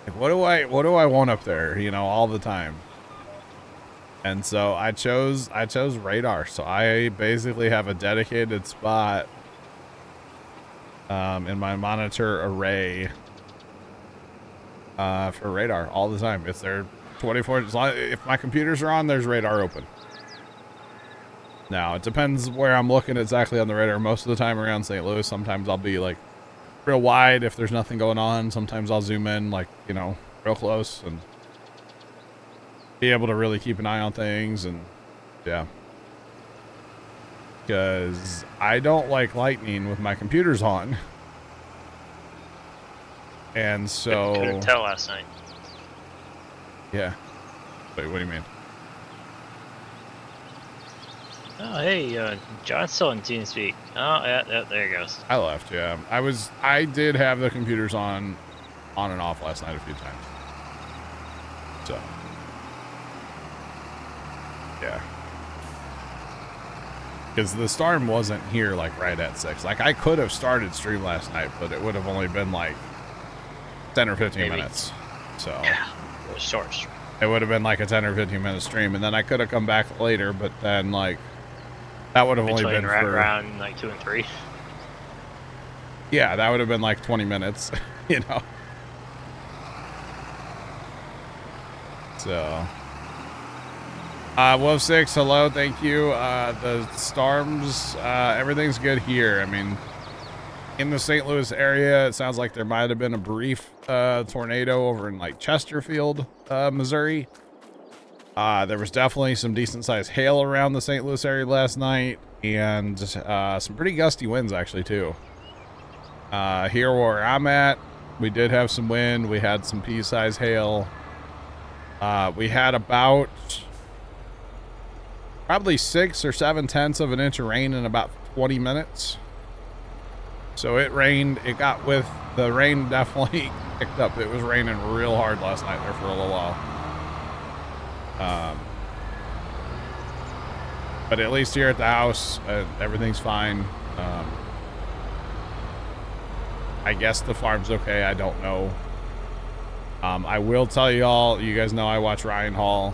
Like, what do I want up there, you know, all the time? And so I chose radar. So I basically have a dedicated spot in my monitor array for radar all the time. It's there 24. If my computers are on, there's radar open. Now, it depends where I'm looking exactly on the radar. Most of the time around St. Louis, sometimes I'll be like real wide if there's nothing going on. Sometimes I'll zoom in like, you know, real close and be able to really keep an eye on things. And yeah, because I don't like lightning with my computers on. And so Couldn't tell last night. Yeah. Wait, what do you mean? Oh, hey, John's still in TeamSpeak. Oh, yeah, there he goes. I left, yeah. I did have the computers on and off last night a few times. So, yeah. Because the storm wasn't here, like, right at 6. Like, I could have started stream last night, but it would have only been, like, 10 or 15 minutes. So, yeah, it was short stream. It would have been, like, a 10 or 15-minute stream, and then I could have come back later, but then, like, that would have only been for around like 2 and 3. Yeah, that would have been like 20 minutes, you know. So, Wolf 6, hello, thank you. The storms, everything's good here. I mean, in the St. Louis area, it sounds like there might have been a brief tornado over in like Chesterfield, Missouri. There was definitely some decent sized hail around the St. Louis area last night, and some pretty gusty winds actually too. Here where I'm at, we did have some wind. We had some pea-sized hail. We had about probably 6 or 7/10 of an inch of rain in about 20 minutes. So it rained. It got with the rain definitely picked up. It was raining real hard last night there for a little while. But at least here at the house, everything's fine. I guess the farm's okay. I don't know. I will tell you all, you guys know I watch Ryan Hall.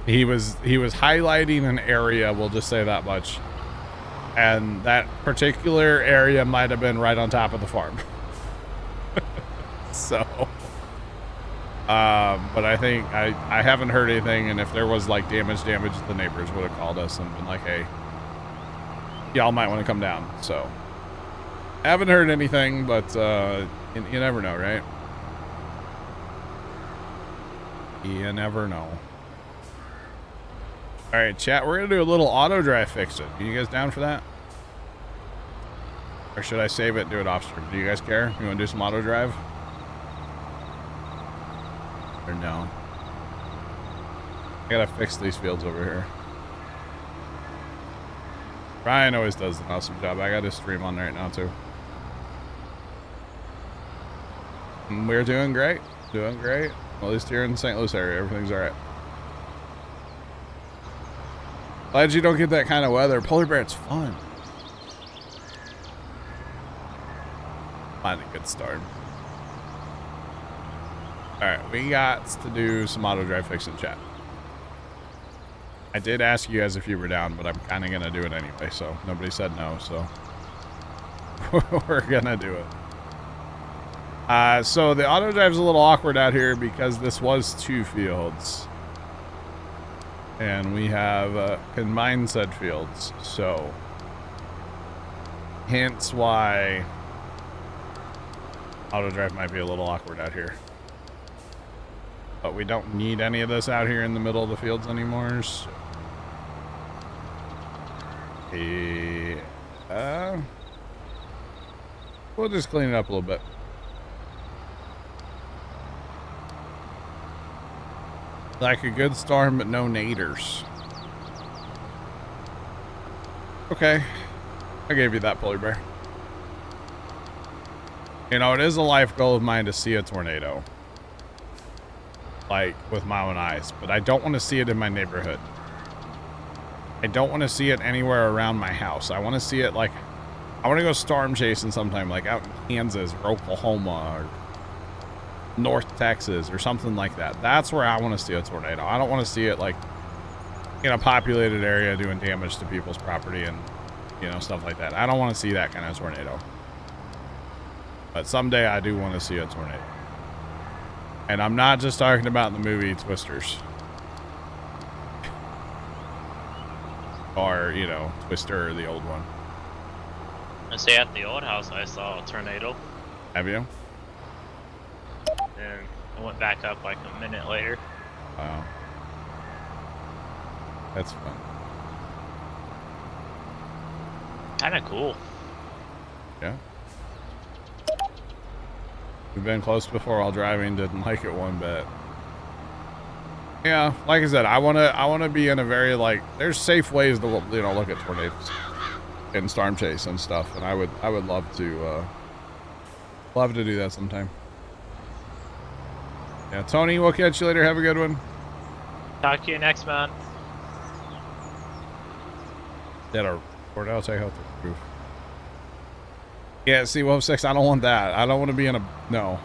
He was highlighting an area, we'll just say that much. And that particular area might have been right on top of the farm. So, but I think I haven't heard anything, and if there was like damage, the neighbors would have called us and been like, hey, y'all might want to come down. So, haven't heard anything, but you never know, right? You never know. All right, chat. We're gonna do a little auto drive fix it. You guys down for that? Or should I save it and do it off stream? Do you guys care? You want to do some auto drive? Or no? I gotta fix these fields over here. Ryan always does an awesome job. I got his stream on right now too. And we're doing great. Doing great. Well, at least here in the St. Louis area, everything's alright. Glad you don't get that kind of weather. Polar bear, it's fun. Find a good start. Alright, we got to do some auto drive fix in chat. I did ask you guys if you were down, but I'm kind of going to do it anyway, so nobody said no, so we're going to do it. So the auto drive's a little awkward out here because this was 2 fields. And we have combined said fields, so hence why auto drive might be a little awkward out here. But we don't need any of this out here in the middle of the fields anymore. So. We'll just clean it up a little bit. Like a good storm, but no naders. Okay. I gave you that, polar bear. You know, it is a life goal of mine to see a tornado. Like, with my own eyes. But I don't want to see it in my neighborhood. I don't want to see it anywhere around my house. I want to see it, like... I want to go storm chasing sometime, like out in Kansas or Oklahoma or North Texas or something like that. That's where I want to see a tornado. I don't want to see it, like, in a populated area doing damage to people's property and, you know, stuff like that. I don't want to see that kind of tornado. But someday I do want to see a tornado. And I'm not just talking about the movie Twisters. Or, you know, Twister, the old one. I say at the old house I saw a tornado. Have you? And it went back up like a minute later. Wow. That's fun. Kinda cool. Yeah. We've been close before while driving, didn't like it one bit. Yeah, like I said, I wanna be in a very, like, there's safe ways to, you know, look at tornadoes and storm chase and stuff, and I would love to do that sometime. Yeah, Tony, we'll catch you later. Have a good one. Talk to you next month. That a report I'll take out the roof. Yeah, see, Wolf 6, I don't want that. I don't want to be in a no.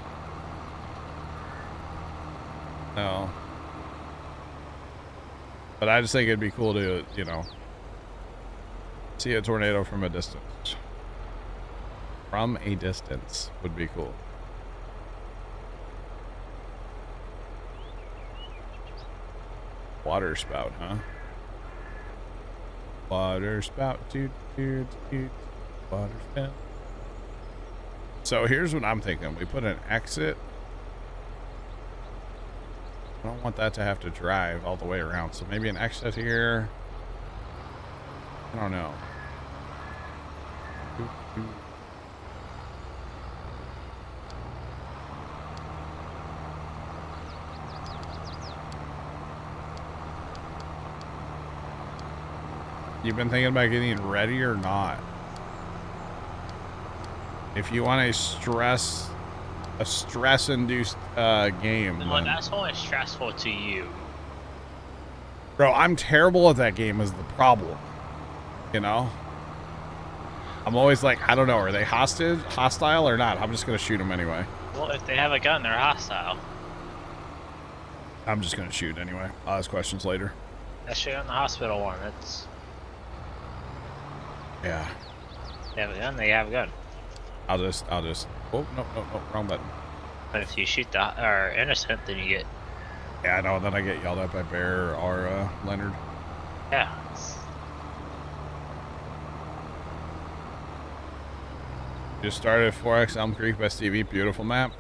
No. But I just think it'd be cool to, you know, see a tornado from a distance. From a distance would be cool. Water spout, huh? Water spout, toot, toot, toot. Water spout. So here's what I'm thinking. We put an exit. I don't want that to have to drive all the way around. So maybe an exit here. I don't know. Doot, doot. You've been thinking about getting ready or not? If you want a stress-induced game. Well, that's only stressful to you. Bro, I'm terrible at that game is the problem. You know? I'm always like, I don't know, are they hostile or not? I'm just going to shoot them anyway. Well, if they have a gun, they're hostile. I'm just going to shoot anyway. I'll ask questions later. That shit on the hospital one, it's... Yeah. They have a gun, they have a gun. I'll just, oh, no, wrong button. But if you shoot the innocent, then you get... Yeah, I know, then I get yelled at by Bear or Leonard. Yeah. Just started 4X Elm Creek by Stevie. Beautiful map.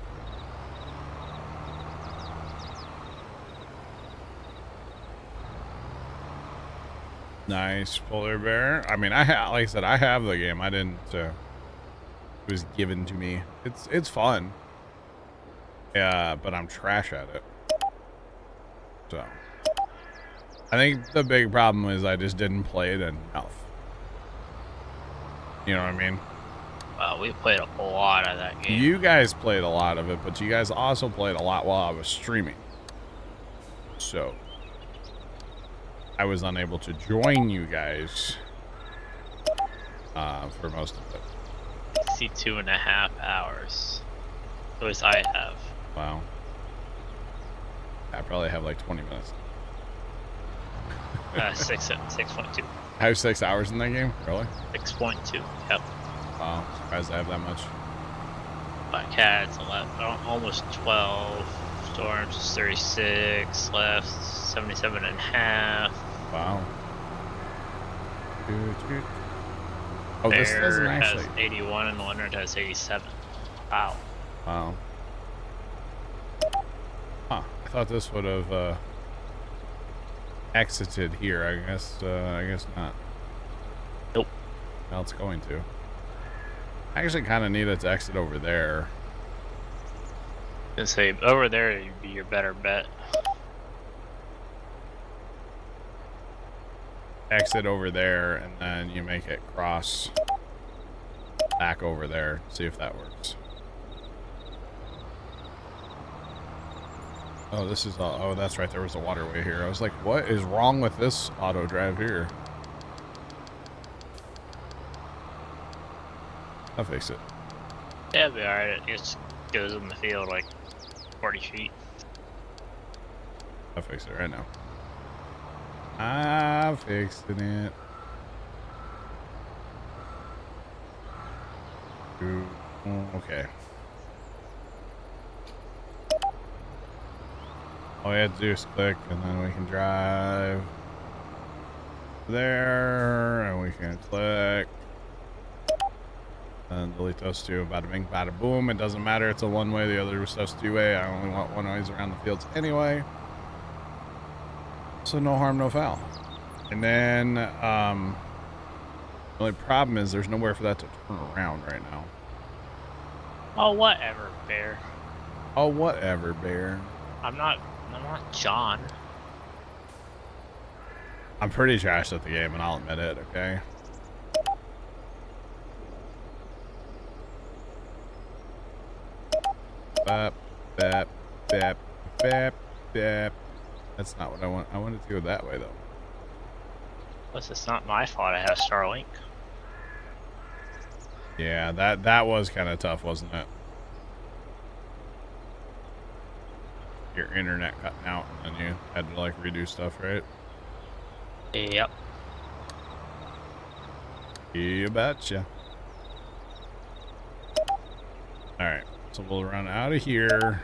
Nice polar bear. I mean, like I said, I have the game. I didn't. It was given to me. It's fun. Yeah, but I'm trash at it. So, I think the big problem is I just didn't play it enough. You know what I mean? We played a lot of that game. You guys played a lot of it, but you guys also played a lot while I was streaming. So, I was unable to join you guys for most of it. 62.5 hours. At least I have. Wow. I probably have like 20 minutes. 6.2. I have 6 hours in that game? Really? 6.2. Yep. Wow. Surprised I have that much. Black Cat's 11, almost 12. Storms 36. Left 77.5. Wow. Oh, this doesn't actually. Has 81 and Leonard has 87. Wow. Wow. Huh. I thought this would have exited here. I guess not. Nope. Well, it's going to. I actually kind of need it to exit over there. And say over there would be your better bet. Exit over there, and then you make it cross back over there. See if that works. Oh, this is all. Oh, that's right. There was a waterway here. I was like, what is wrong with this auto drive here? I'll fix it. Yeah, it'll be alright. It just goes in the field like 40 feet. I'll fix it right now. I'm fixing it. Ooh, okay. All we have to do is click, and then we can drive there, and we can click. And delete those two. Bada bing, bada boom. It doesn't matter. It's a one-way. The other stuff's two-way. I only want one ways around the fields anyway. So no harm, no foul. And then, the only problem is there's nowhere for that to turn around right now. Oh, whatever, Bear. Oh, whatever, Bear. I'm not John. I'm pretty trashed at the game, and I'll admit it, okay? Bap, bap, bap, bap, bap. That's not what I want. I wanted to go that way, though. Plus, it's not my fault I have Starlink. Yeah, that was kind of tough, wasn't it? Your internet cutting out, and then you had to, like, redo stuff, right? Yep. You betcha. Alright, so we'll run out of here.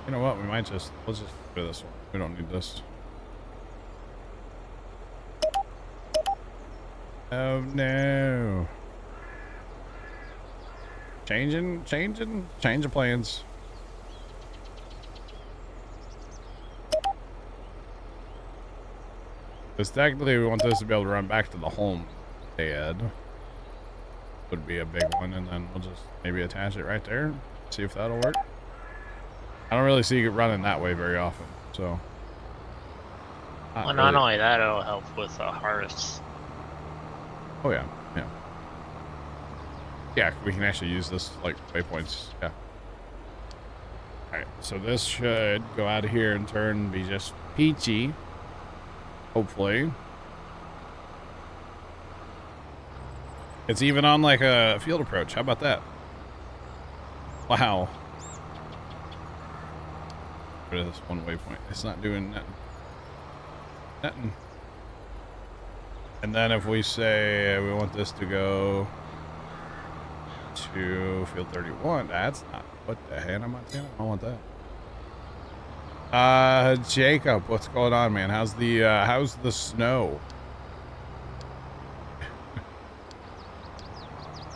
You know what? Let's just get rid of this one. We don't need this. Oh no. Change of plans. Because technically we want this to be able to run back to the home pad. Would be a big one, and then we'll just maybe attach it right there. See if that'll work. I don't really see it running that way very often, so. Well, not only that, it'll help with harvests. Oh yeah, yeah. Yeah, we can actually use this like waypoints. Yeah. Alright, so this should go out of here and turn be just peachy. Hopefully. It's even on like a field approach. How about that? Wow. Rid of this one waypoint. It's not doing nothing. Nothing. And then if we say we want this to go to field 31, that's not. What the heck am I saying? I don't want that. Jacob, what's going on, man? How's the snow?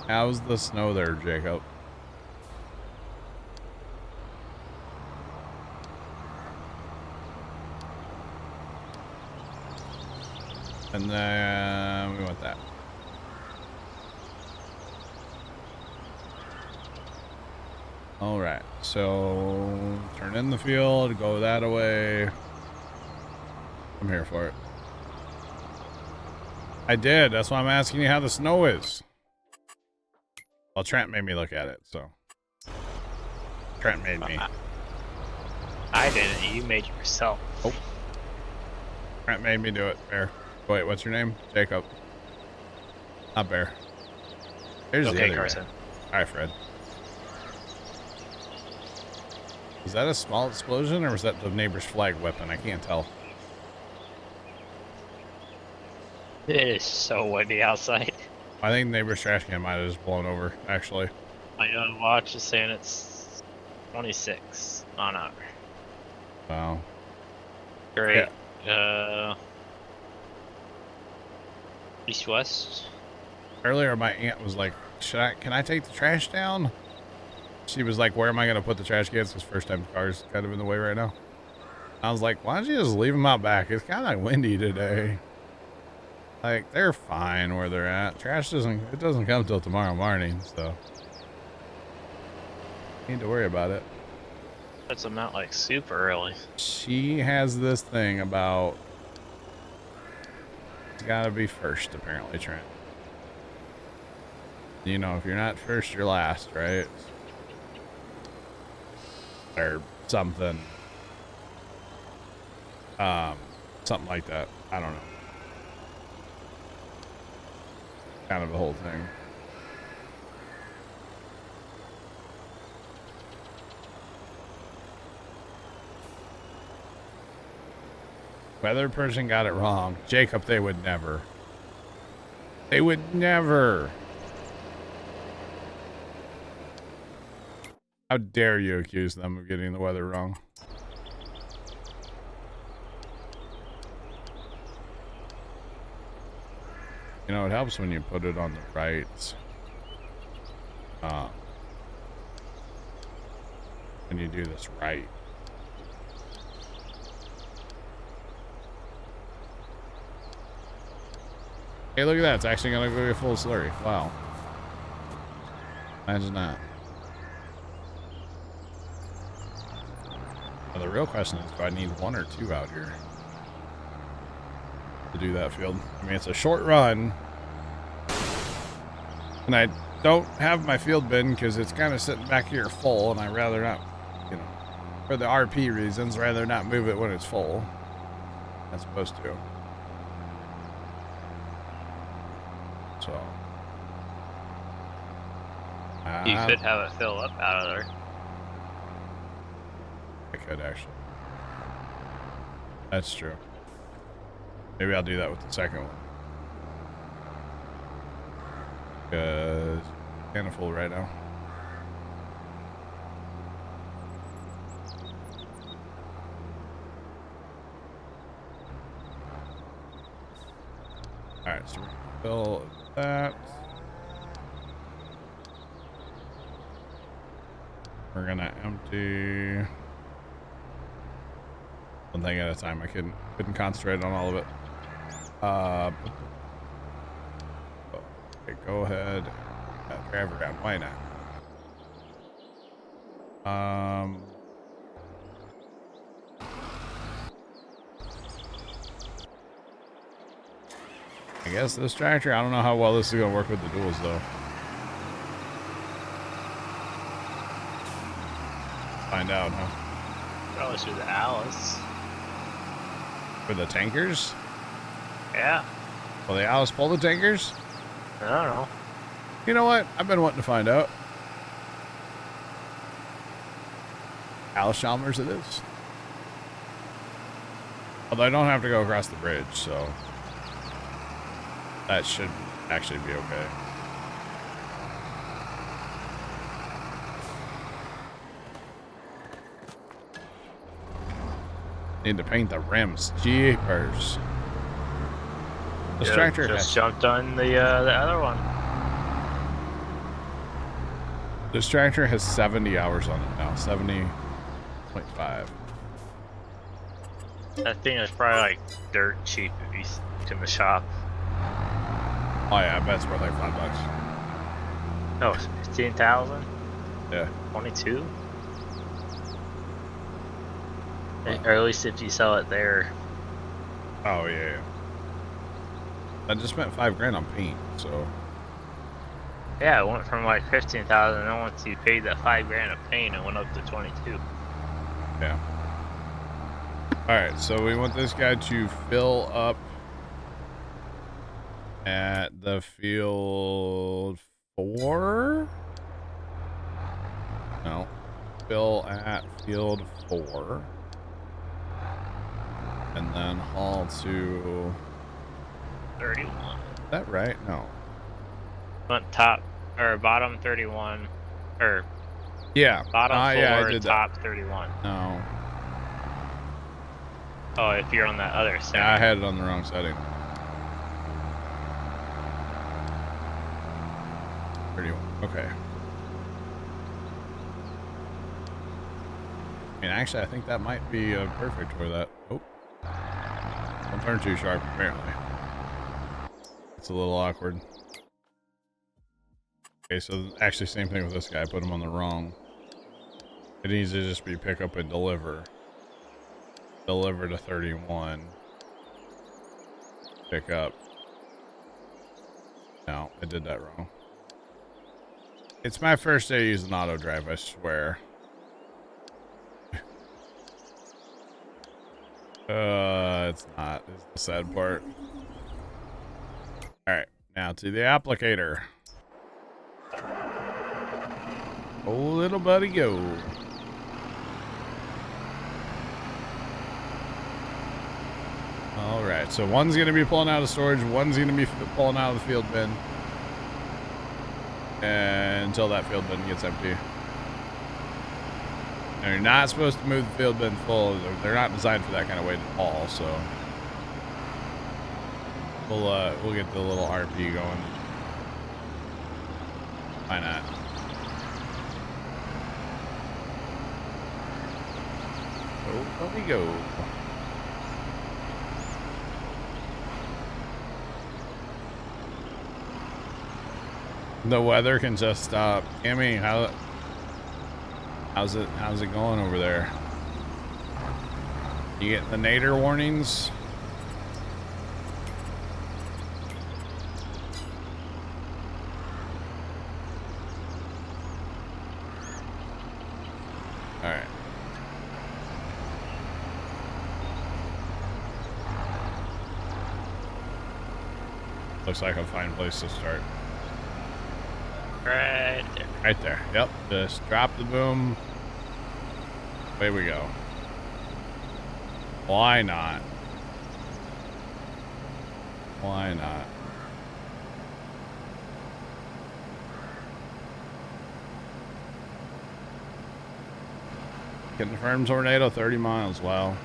How's the snow there, Jacob? And then we want that. All right, so turn in the field, go that away. I'm here for it. I did. That's why I'm asking you how the snow is. Well, Trent made me look at it, so. Trent made me. I didn't. You made yourself. Oh. Trent made me do it. Bear. Wait, what's your name? Jacob. Not Bear. Here's the Okay, other Carson. guy. Hi, Fred. Is that a small explosion, or was that the neighbor's flag weapon? I can't tell. It is so windy outside. I think the neighbor's trash can might have just blown over, actually. My watch is saying it's 26 on hour. Wow. Great. East-west. Earlier, my aunt was like, can I take the trash down? She was like, where am I going to put the trash cans? Because first time car's kind of in the way right now. I was like, why don't you just leave them out back? It's kind of windy today. Like, they're fine where they're at. Trash doesn't come till tomorrow morning, so. Need to worry about it. Puts them out like super early. She has this thing about, it's gotta be first, apparently, Trent. You know, if you're not first, you're last, right? Or something. Something like that. I don't know. Kind of the whole thing. Weather person got it wrong. Jacob, they would never. They would never. How dare you accuse them of getting the weather wrong? You know, it helps when you put it on the right. When you do this right. Hey, look at that. It's actually going to go a full slurry. Wow. Imagine that. Well, the real question is, do I need one or two out here to do that field? I mean, it's a short run. And I don't have my field bin because it's kind of sitting back here full, and I'd rather not, you know, for the RP reasons, rather not move it when it's full. As opposed to. So. You could have it fill up out of there. I could actually. That's true. Maybe I'll do that with the second one. Because it's kind of full right now. Alright, so we're gonna fill that. We're gonna empty one thing at a time. I couldn't concentrate on all of it. Okay, go ahead. Driver down. Why not? I guess this tractor, I don't know how well this is going to work with the duals, though. Find out, huh? Probably through the Alice. For the tankers? Yeah. Will the Alice pull the tankers? I don't know. You know what? I've been wanting to find out. Alice Chalmers it is. Although I don't have to go across the bridge, so that should actually be okay. Need to paint the rims. Jeepers. This tractor just has... jumped on the other one. This tractor has 70 hours on it now. 70.5. That thing is probably like dirt cheap if you in the shop. Oh yeah, I bet it's worth like $5. Oh, 15,000? Yeah. 22? Or at least if you sell it there. Oh yeah. I just spent $5,000 on paint, so. Yeah, it went from like 15,000, and then once you paid that $5,000 of paint, it went up to 22. Yeah. Alright, so we want this guy to fill up at the field 4? No. Fill at field 4. And then haul to... 31. Is that right? No. Went top, or bottom 31, or Yeah. bottom 4, yeah, I did top that. 31. No. Oh, if you're on that other side. Yeah, I had it on the wrong setting. 31. Okay. I mean, actually, I think that might be perfect for that. Oh. Don't turn too sharp, apparently. It's a little awkward. Okay, so actually same thing with this guy. I put him on the wrong. It needs to just be pick up and deliver. Deliver to 31. Pick up. No, I did that wrong. It's my first day using auto drive, I swear. It's not. It's the sad part. Alright, now to the applicator. Oh, little buddy, go. Alright, so one's going to be pulling out of storage, one's going to be pulling out of the field bin. And until that field bin gets empty. Now, you're not supposed to move the field bin full. They're not designed for that kind of weight at all, so we'll get the little RP going. Why not? Oh, let me go. The weather can just stop. Cammy, how's it going over there? You get the nadir warnings? All right. Looks like a fine place to start. Right there. Right there. Yep. Just drop the boom. Away we go. Why not? Why not? Confirmed tornado, 30 miles. Wow.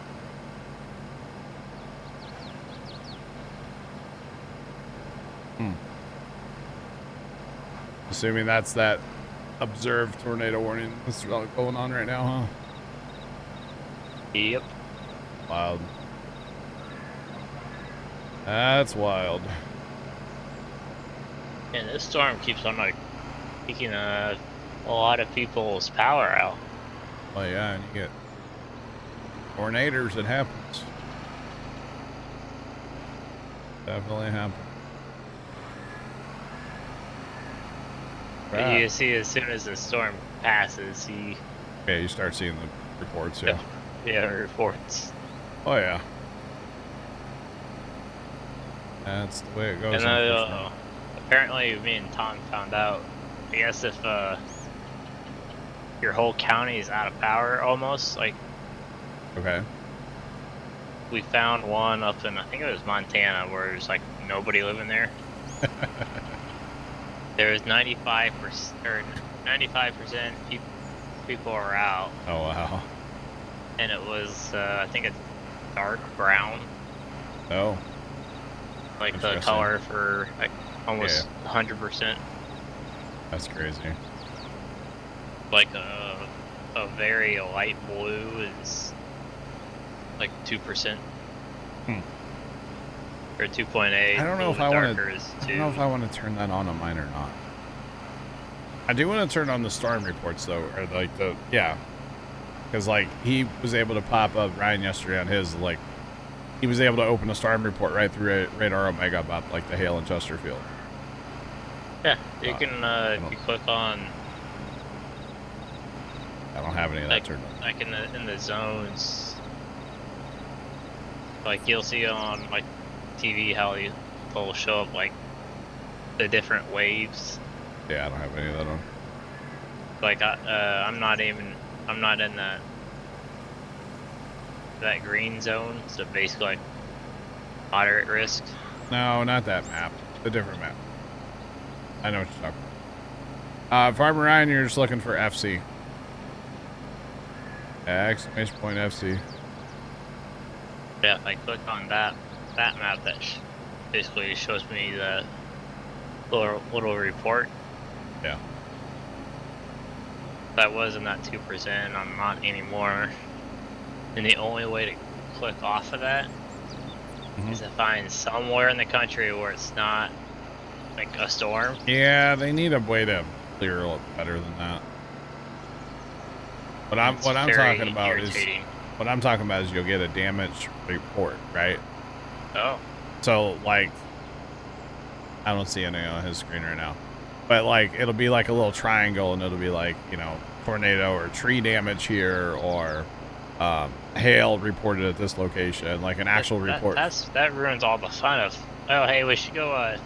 Assuming that's that observed tornado warning that's going on right now, huh? Yep. Wild. That's wild. And this storm keeps on like taking a lot of people's power out. Oh yeah, and you get tornadoes. It happens. Definitely happens. You see, as soon as the storm passes, you start seeing the reports. Yeah. Reports. Oh yeah. That's the way it goes. And apparently, me and Tom found out. I guess if your whole county is out of power, almost like. Okay. We found one up in, I think it was Montana, where there's like nobody living there. There was 95% people are out. Oh wow. And it was I think it's dark brown. Oh. Like the color for like almost 100%. That's crazy. Like a very light blue is like 2%. Or 2.8. I don't know if I want to. I don't know if I want to turn that on mine or not. I do want to turn on the storm reports though, or like because like he was able to pop up Ryan yesterday on his like he was able to open a storm report right through Radar Omega about like the hail in Chesterfield. Yeah, you can if you click on. I don't have any of that turned on. Like in the zones, like you'll see on like TV how they'll show up like the different waves. Yeah, I don't have any of that on. Like I'm not in that green zone, so basically like moderate risk. No, not that map. A different map. I know what you're talking about. Farmer Ryan, you're just looking for FC. Exclamation point FC. Yeah, if I click on that map, that basically shows me the little report. Yeah. That was in that 2%. I'm not anymore. And the only way to click off of that is to find somewhere in the country where it's not like a storm. Yeah, they need a way to clear it better than that. What I'm talking about is you'll get a damage report, right? Oh. So like, I don't see any on his screen right now, but like it'll be like a little triangle, and it'll be like, you know, tornado or tree damage here, or hail reported at this location, like an actual report. That ruins all the fun of. Oh, hey, we should go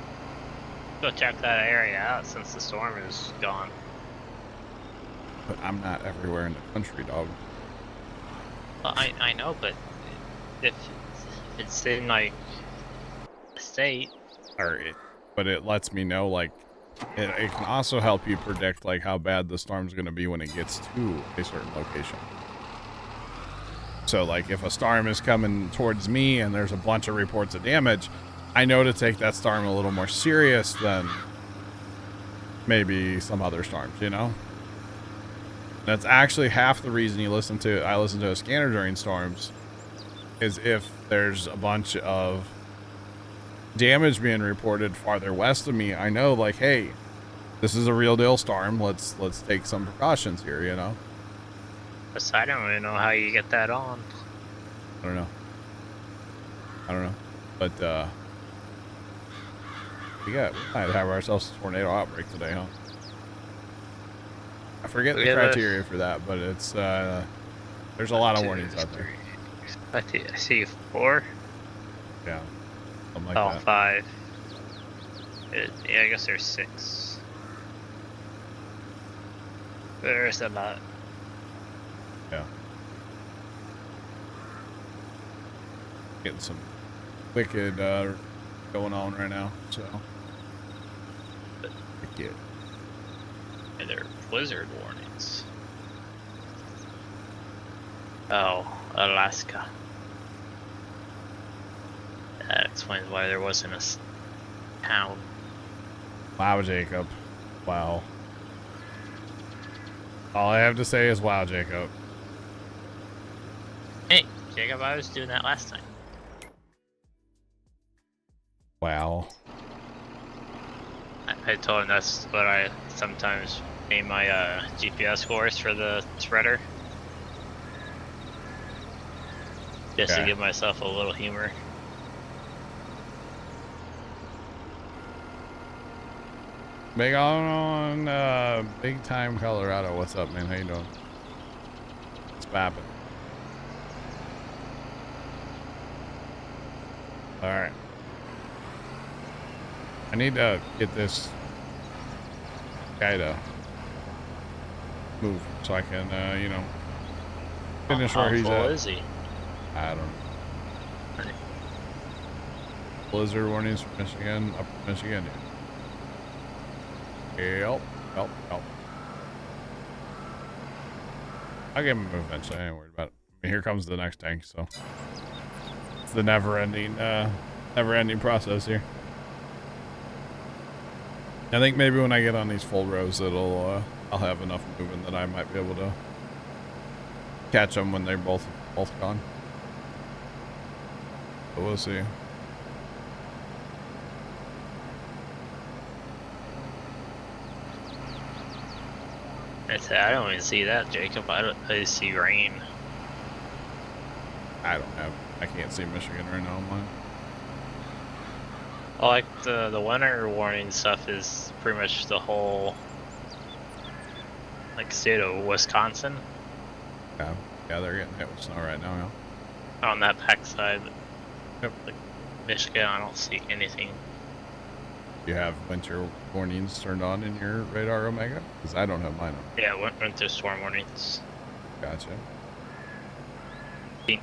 check that area out since the storm is gone. But I'm not everywhere in the country, dog. Well, I know, but if it's in like a state, but it lets me know, like it can also help you predict like how bad the storm's going to be when it gets to a certain location. So like if a storm is coming towards me and there's a bunch of reports of damage, I know to take that storm a little more serious than maybe some other storms, you know? That's actually half the reason I listen to a scanner during storms, is if there's a bunch of damage being reported farther west of me, I know like, hey, this is a real deal storm. Let's take some precautions here, you know? I don't even know how you get that on. I don't know. But we might have ourselves a tornado outbreak today, huh? I forget the criteria for that, but it's there's a lot of warnings out there. I see 4. Yeah, something like that. 5. Yeah, I guess there's 6. There's a lot. Yeah. Getting some wicked going on right now, so. Wicked. And there are blizzard warnings. Oh, Alaska. That explains why there wasn't a town. Wow, Jacob. Wow. All I have to say is wow, Jacob. Hey, Jacob, I was doing that last time. Wow. I told him that's what I sometimes name my GPS course for the spreader. Just to give myself a little humor. Big on Big Time Colorado. What's up, man? How you doing? What's poppin'? All right. I need to get this guy to move so I can, you know, finish where he's at. How full is he? I don't know. Blizzard warnings for Michigan, upper Michigan. Yep. I'll give him a move eventually. I ain't worried about it. I mean, here comes the next tank, so it's the never-ending process here. I think maybe when I get on these full rows, I'll I'll have enough movement that I might be able to catch them when they're both gone. But we'll see. I don't even see that, Jacob. I see rain. I can't see Michigan right now on mine. Well, like the winter warning stuff is pretty much the whole like state of Wisconsin. Yeah, they're getting hit with snow right now. Yeah. On that backside. Yep. Like Michigan, I don't see anything. You have winter warnings turned on in your radar, Omega? Because I don't have mine on. Yeah, winter storm warnings. Gotcha. I think,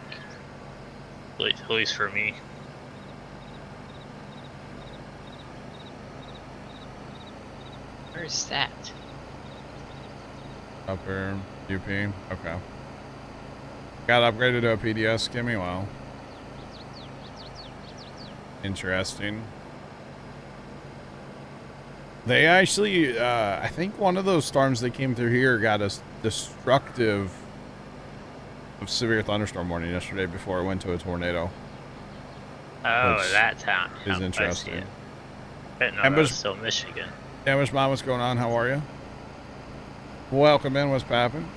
at least for me. Where's that? Upper UP. Okay. Got upgraded to a PDS. Give me a while. Interesting. They actually, I think one of those storms that came through here got us destructive of severe thunderstorm warning yesterday before it went to a tornado. Oh, that town. Is interesting. I didn't know that was still Michigan. Ambush Mom, what's going on? How are you? Welcome in. What's poppin'?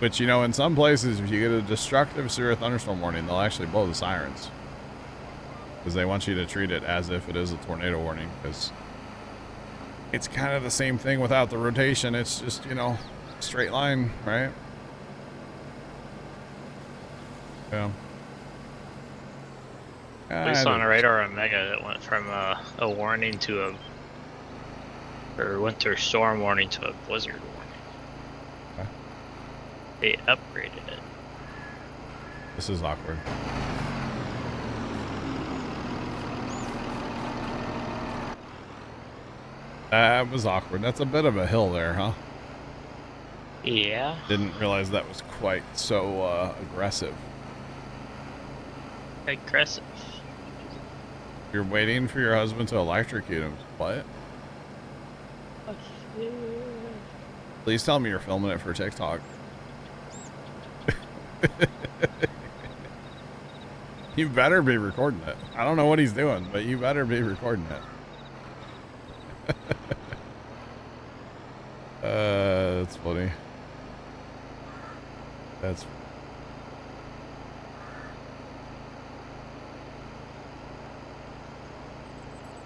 But you know, in some places, if you get a destructive severe thunderstorm warning, they'll actually blow the sirens. Because they want you to treat it as if it is a tornado warning. Because it's kind of the same thing without the rotation. It's just, you know, straight line, right? Yeah. At least on a radar Omega, it went from a warning to or winter storm warning to a blizzard warning. Okay. They upgraded it. This is awkward. That was awkward. That's a bit of a hill there, huh? Yeah. Didn't realize that was quite so aggressive. Aggressive. You're waiting for your husband to electrocute him. What? Please tell me you're filming it for TikTok. You better be recording it. I don't know what he's doing, but you better be recording it. That's funny. That's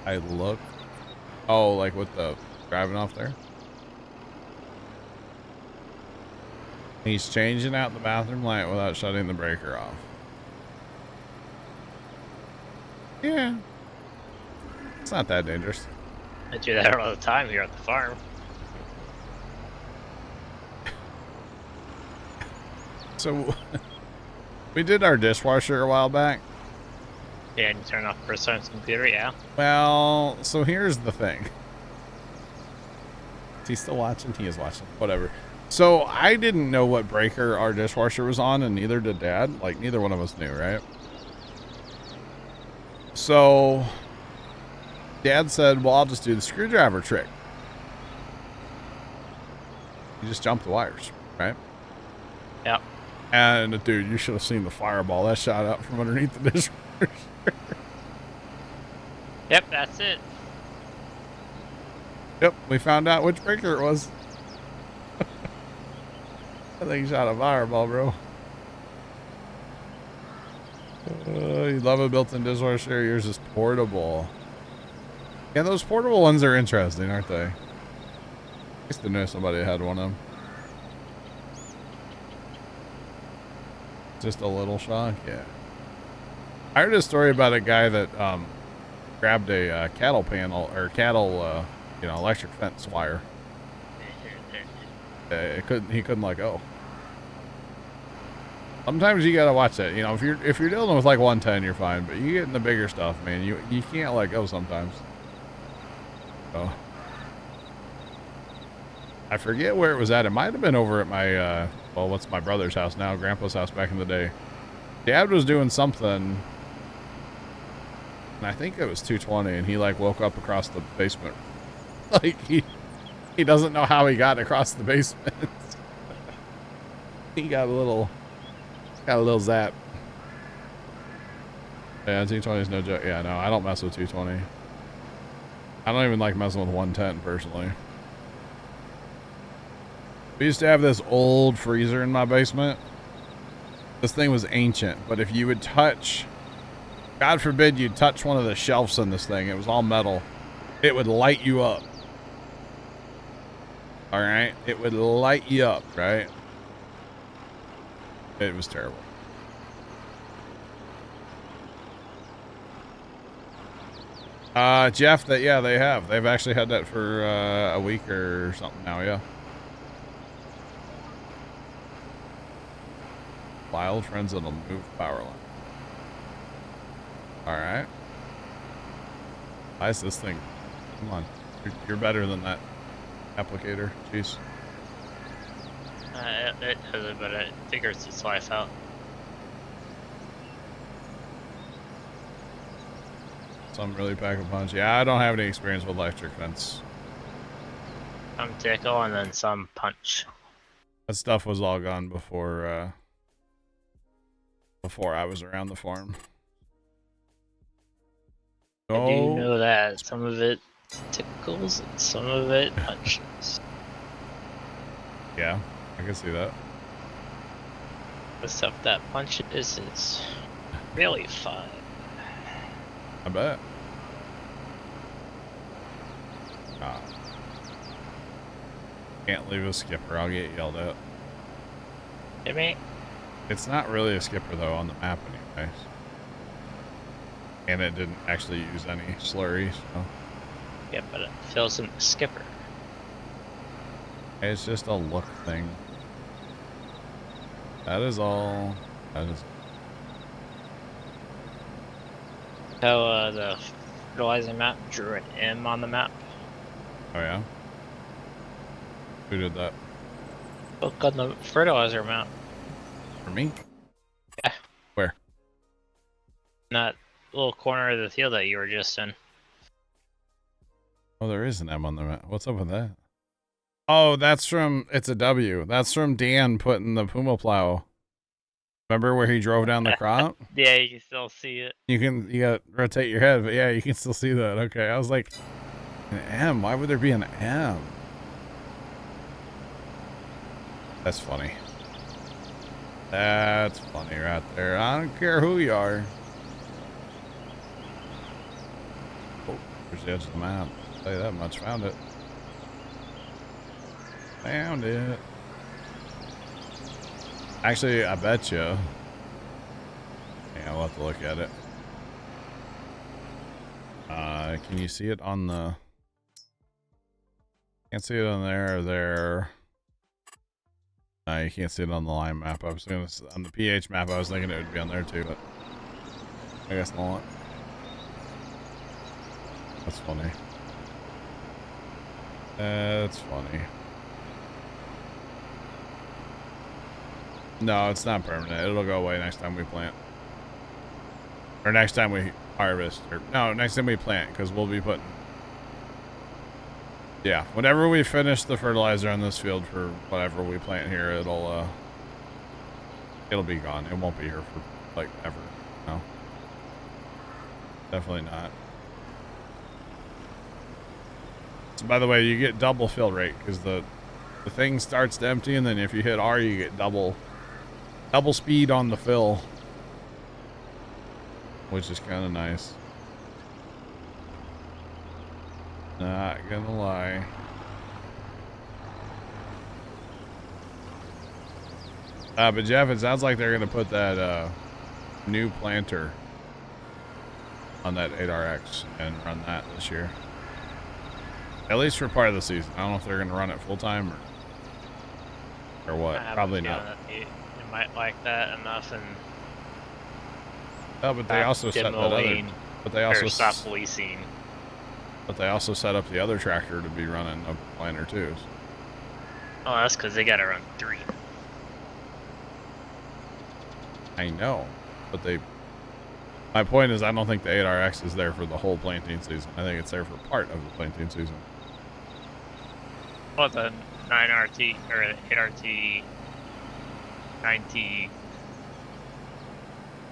I look. Oh, like with the driving off there? He's changing out the bathroom light without shutting the breaker off. Yeah. It's not that dangerous. I do that all the time here at the farm. So, we did our dishwasher a while back. Yeah, and you turn off first time's computer, yeah. Well, so here's the thing. Is he still watching? He is watching. Whatever. So, I didn't know what breaker our dishwasher was on, and neither did Dad. Like, neither one of us knew, right? So, Dad said, well, I'll just do the screwdriver trick. You just jump the wires, right? Yep. And, dude, you should have seen the fireball that shot out from underneath the dishwasher. Yep, that's it. Yep, we found out which breaker it was. I think he shot a fireball, bro. You love a built-in dishwasher. Yours is portable. Yeah, those portable ones are interesting, aren't they? I used to know somebody had one of them. Just a little shock, yeah. I heard a story about a guy that grabbed a cattle panel or cattle, electric fence wire. He couldn't let go. Sometimes you gotta watch that. You know, if you're dealing with like 110, you're fine. But you get in the bigger stuff, man. You can't let go sometimes. So I forget where it was at. It might have been over at my what's my brother's house now, Grandpa's house back in the day. Dad was doing something, and I think it was 220, and he like woke up across the basement Like he doesn't know how he got across the basement. He got a little zap. Yeah, 220 is no joke. Yeah, no, I don't mess with 220. I don't even like messing with 110 personally. We used to have this old freezer in my basement. This thing was ancient, but if you would touch, God forbid you touch one of the shelves in this thing, it was all metal, it would light you up. All right? It would light you up, right? It was terrible. Jeff, yeah, they have. They've actually had that for a week or something now, yeah. Wild friends that'll move power line. All right. Why is this thing? Come on, you're better than that applicator. Jeez. It has it, but it figures its life out. Some really pack a punch. Yeah, I don't have any experience with electric fence. Some tickle and then some punch. That stuff was all gone before I was around the farm. I do know that some of it tickles and some of it punches. Yeah, I can see that. The stuff that punches is really fun. I bet. Can't leave a skipper. I'll get yelled at. Hit me? It's not really a skipper though on the map anyways. And it didn't actually use any slurry, so. Yeah, but it fills in the skipper. It's just a look thing. That is all. That is. So, the fertilizer map drew an M on the map. Oh yeah? Who did that? Look on the fertilizer map. For me? Yeah. Where? In that little corner of the field that you were just in. Oh, there is an M on the map. What's up with that? Oh, that's from, it's a W. That's from Dan putting the Puma plow. Remember where he drove down the crop? Yeah, you can still see it. You gotta rotate your head, but yeah, you can still see that. Okay, I was like, an M? Why would there be an M? That's funny. That's funny right there. I don't care who you are. Oh, there's the edge of the map. I'll tell you that much. Found it. Found it. Actually, I bet you. Yeah, we'll have to look at it. Can you see it on the... Can't see it on there or there. No, you can't see it on the line map. I was gonna, on the PH map, I was thinking it would be on there too, but I guess not. That's funny. That's funny. No, it's not permanent. It'll go away next time we plant. Or next time we harvest. Or no, next time we plant, because we'll be putting... Yeah, whenever we finish the fertilizer on this field for whatever we plant here, it'll be gone. It won't be here for, like, ever. No. Definitely not. So, by the way, you get double fill rate, because the thing starts to empty, and then if you hit R, you get double speed on the fill. Which is kind of nice. Not gonna lie. But Jeff, it sounds like they're gonna put that new planter on that 8RX and run that this year. At least for part of the season. I don't know if they're gonna run it full time or what. Probably not. You might like that enough and. Oh, but they also set that other. But they also stop leasing. But they also set up the other tractor to be running a planter too. Oh, that's because they gotta run 3. I know, but they... My point is, I don't think the 8RX is there for the whole planting season. I think it's there for part of the planting season. Well, the 9RT or 8RT, 9T,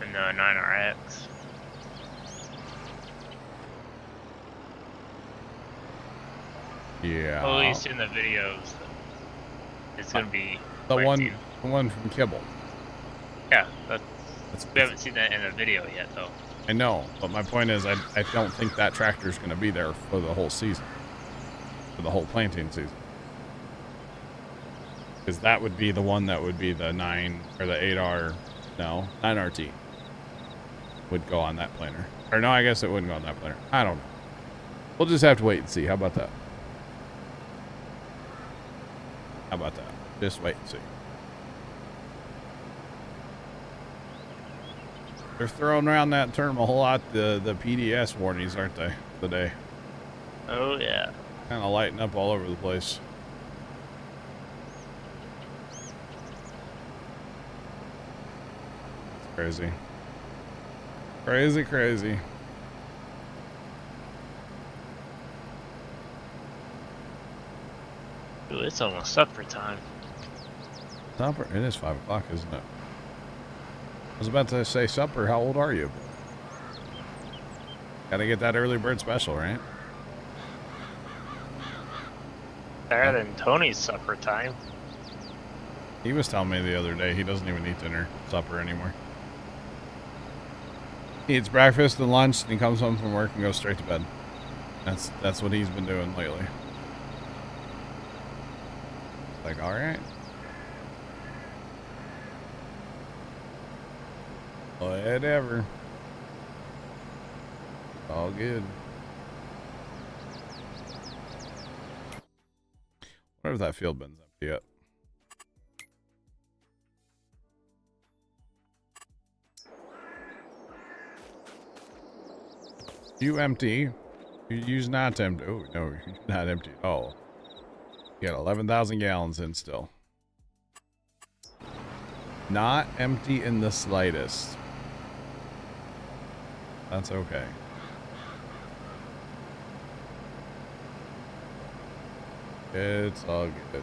and the 9RX. Yeah. Well, at least in the videos, it's gonna be The planting. one from Kibble. Yeah, That's, we haven't seen that in the video yet, though. I know, but my point is, I don't think that tractor's going to be there for the whole season, for the whole planting season, because that would be the one that would be the 9 or the 8R, no, 9RT would go on that planter. Or no, I guess it wouldn't go on that planter. I don't know. We'll just have to wait and see. How about that? How about that? Just wait and see. They're throwing around that term a whole lot, the PDS warnings, aren't they, today? Oh, yeah. Kind of lighting up all over the place. It's crazy. Crazy, crazy. Ooh, it's almost supper time. Supper? It is 5 o'clock, isn't it? I was about to say supper. How old are you? Gotta get that early bird special, right? Better than Tony's supper time. He was telling me the other day he doesn't even eat dinner, supper anymore. He eats breakfast and lunch, and he comes home from work and goes straight to bed. That's what he's been doing lately. Like, all right. Whatever. All good. Wonder if that field bin's empty yet. You empty. You use not empty. Oh, no, you're not empty. Oh. You got 11,000 gallons in still. Not empty in the slightest. That's okay. It's all good.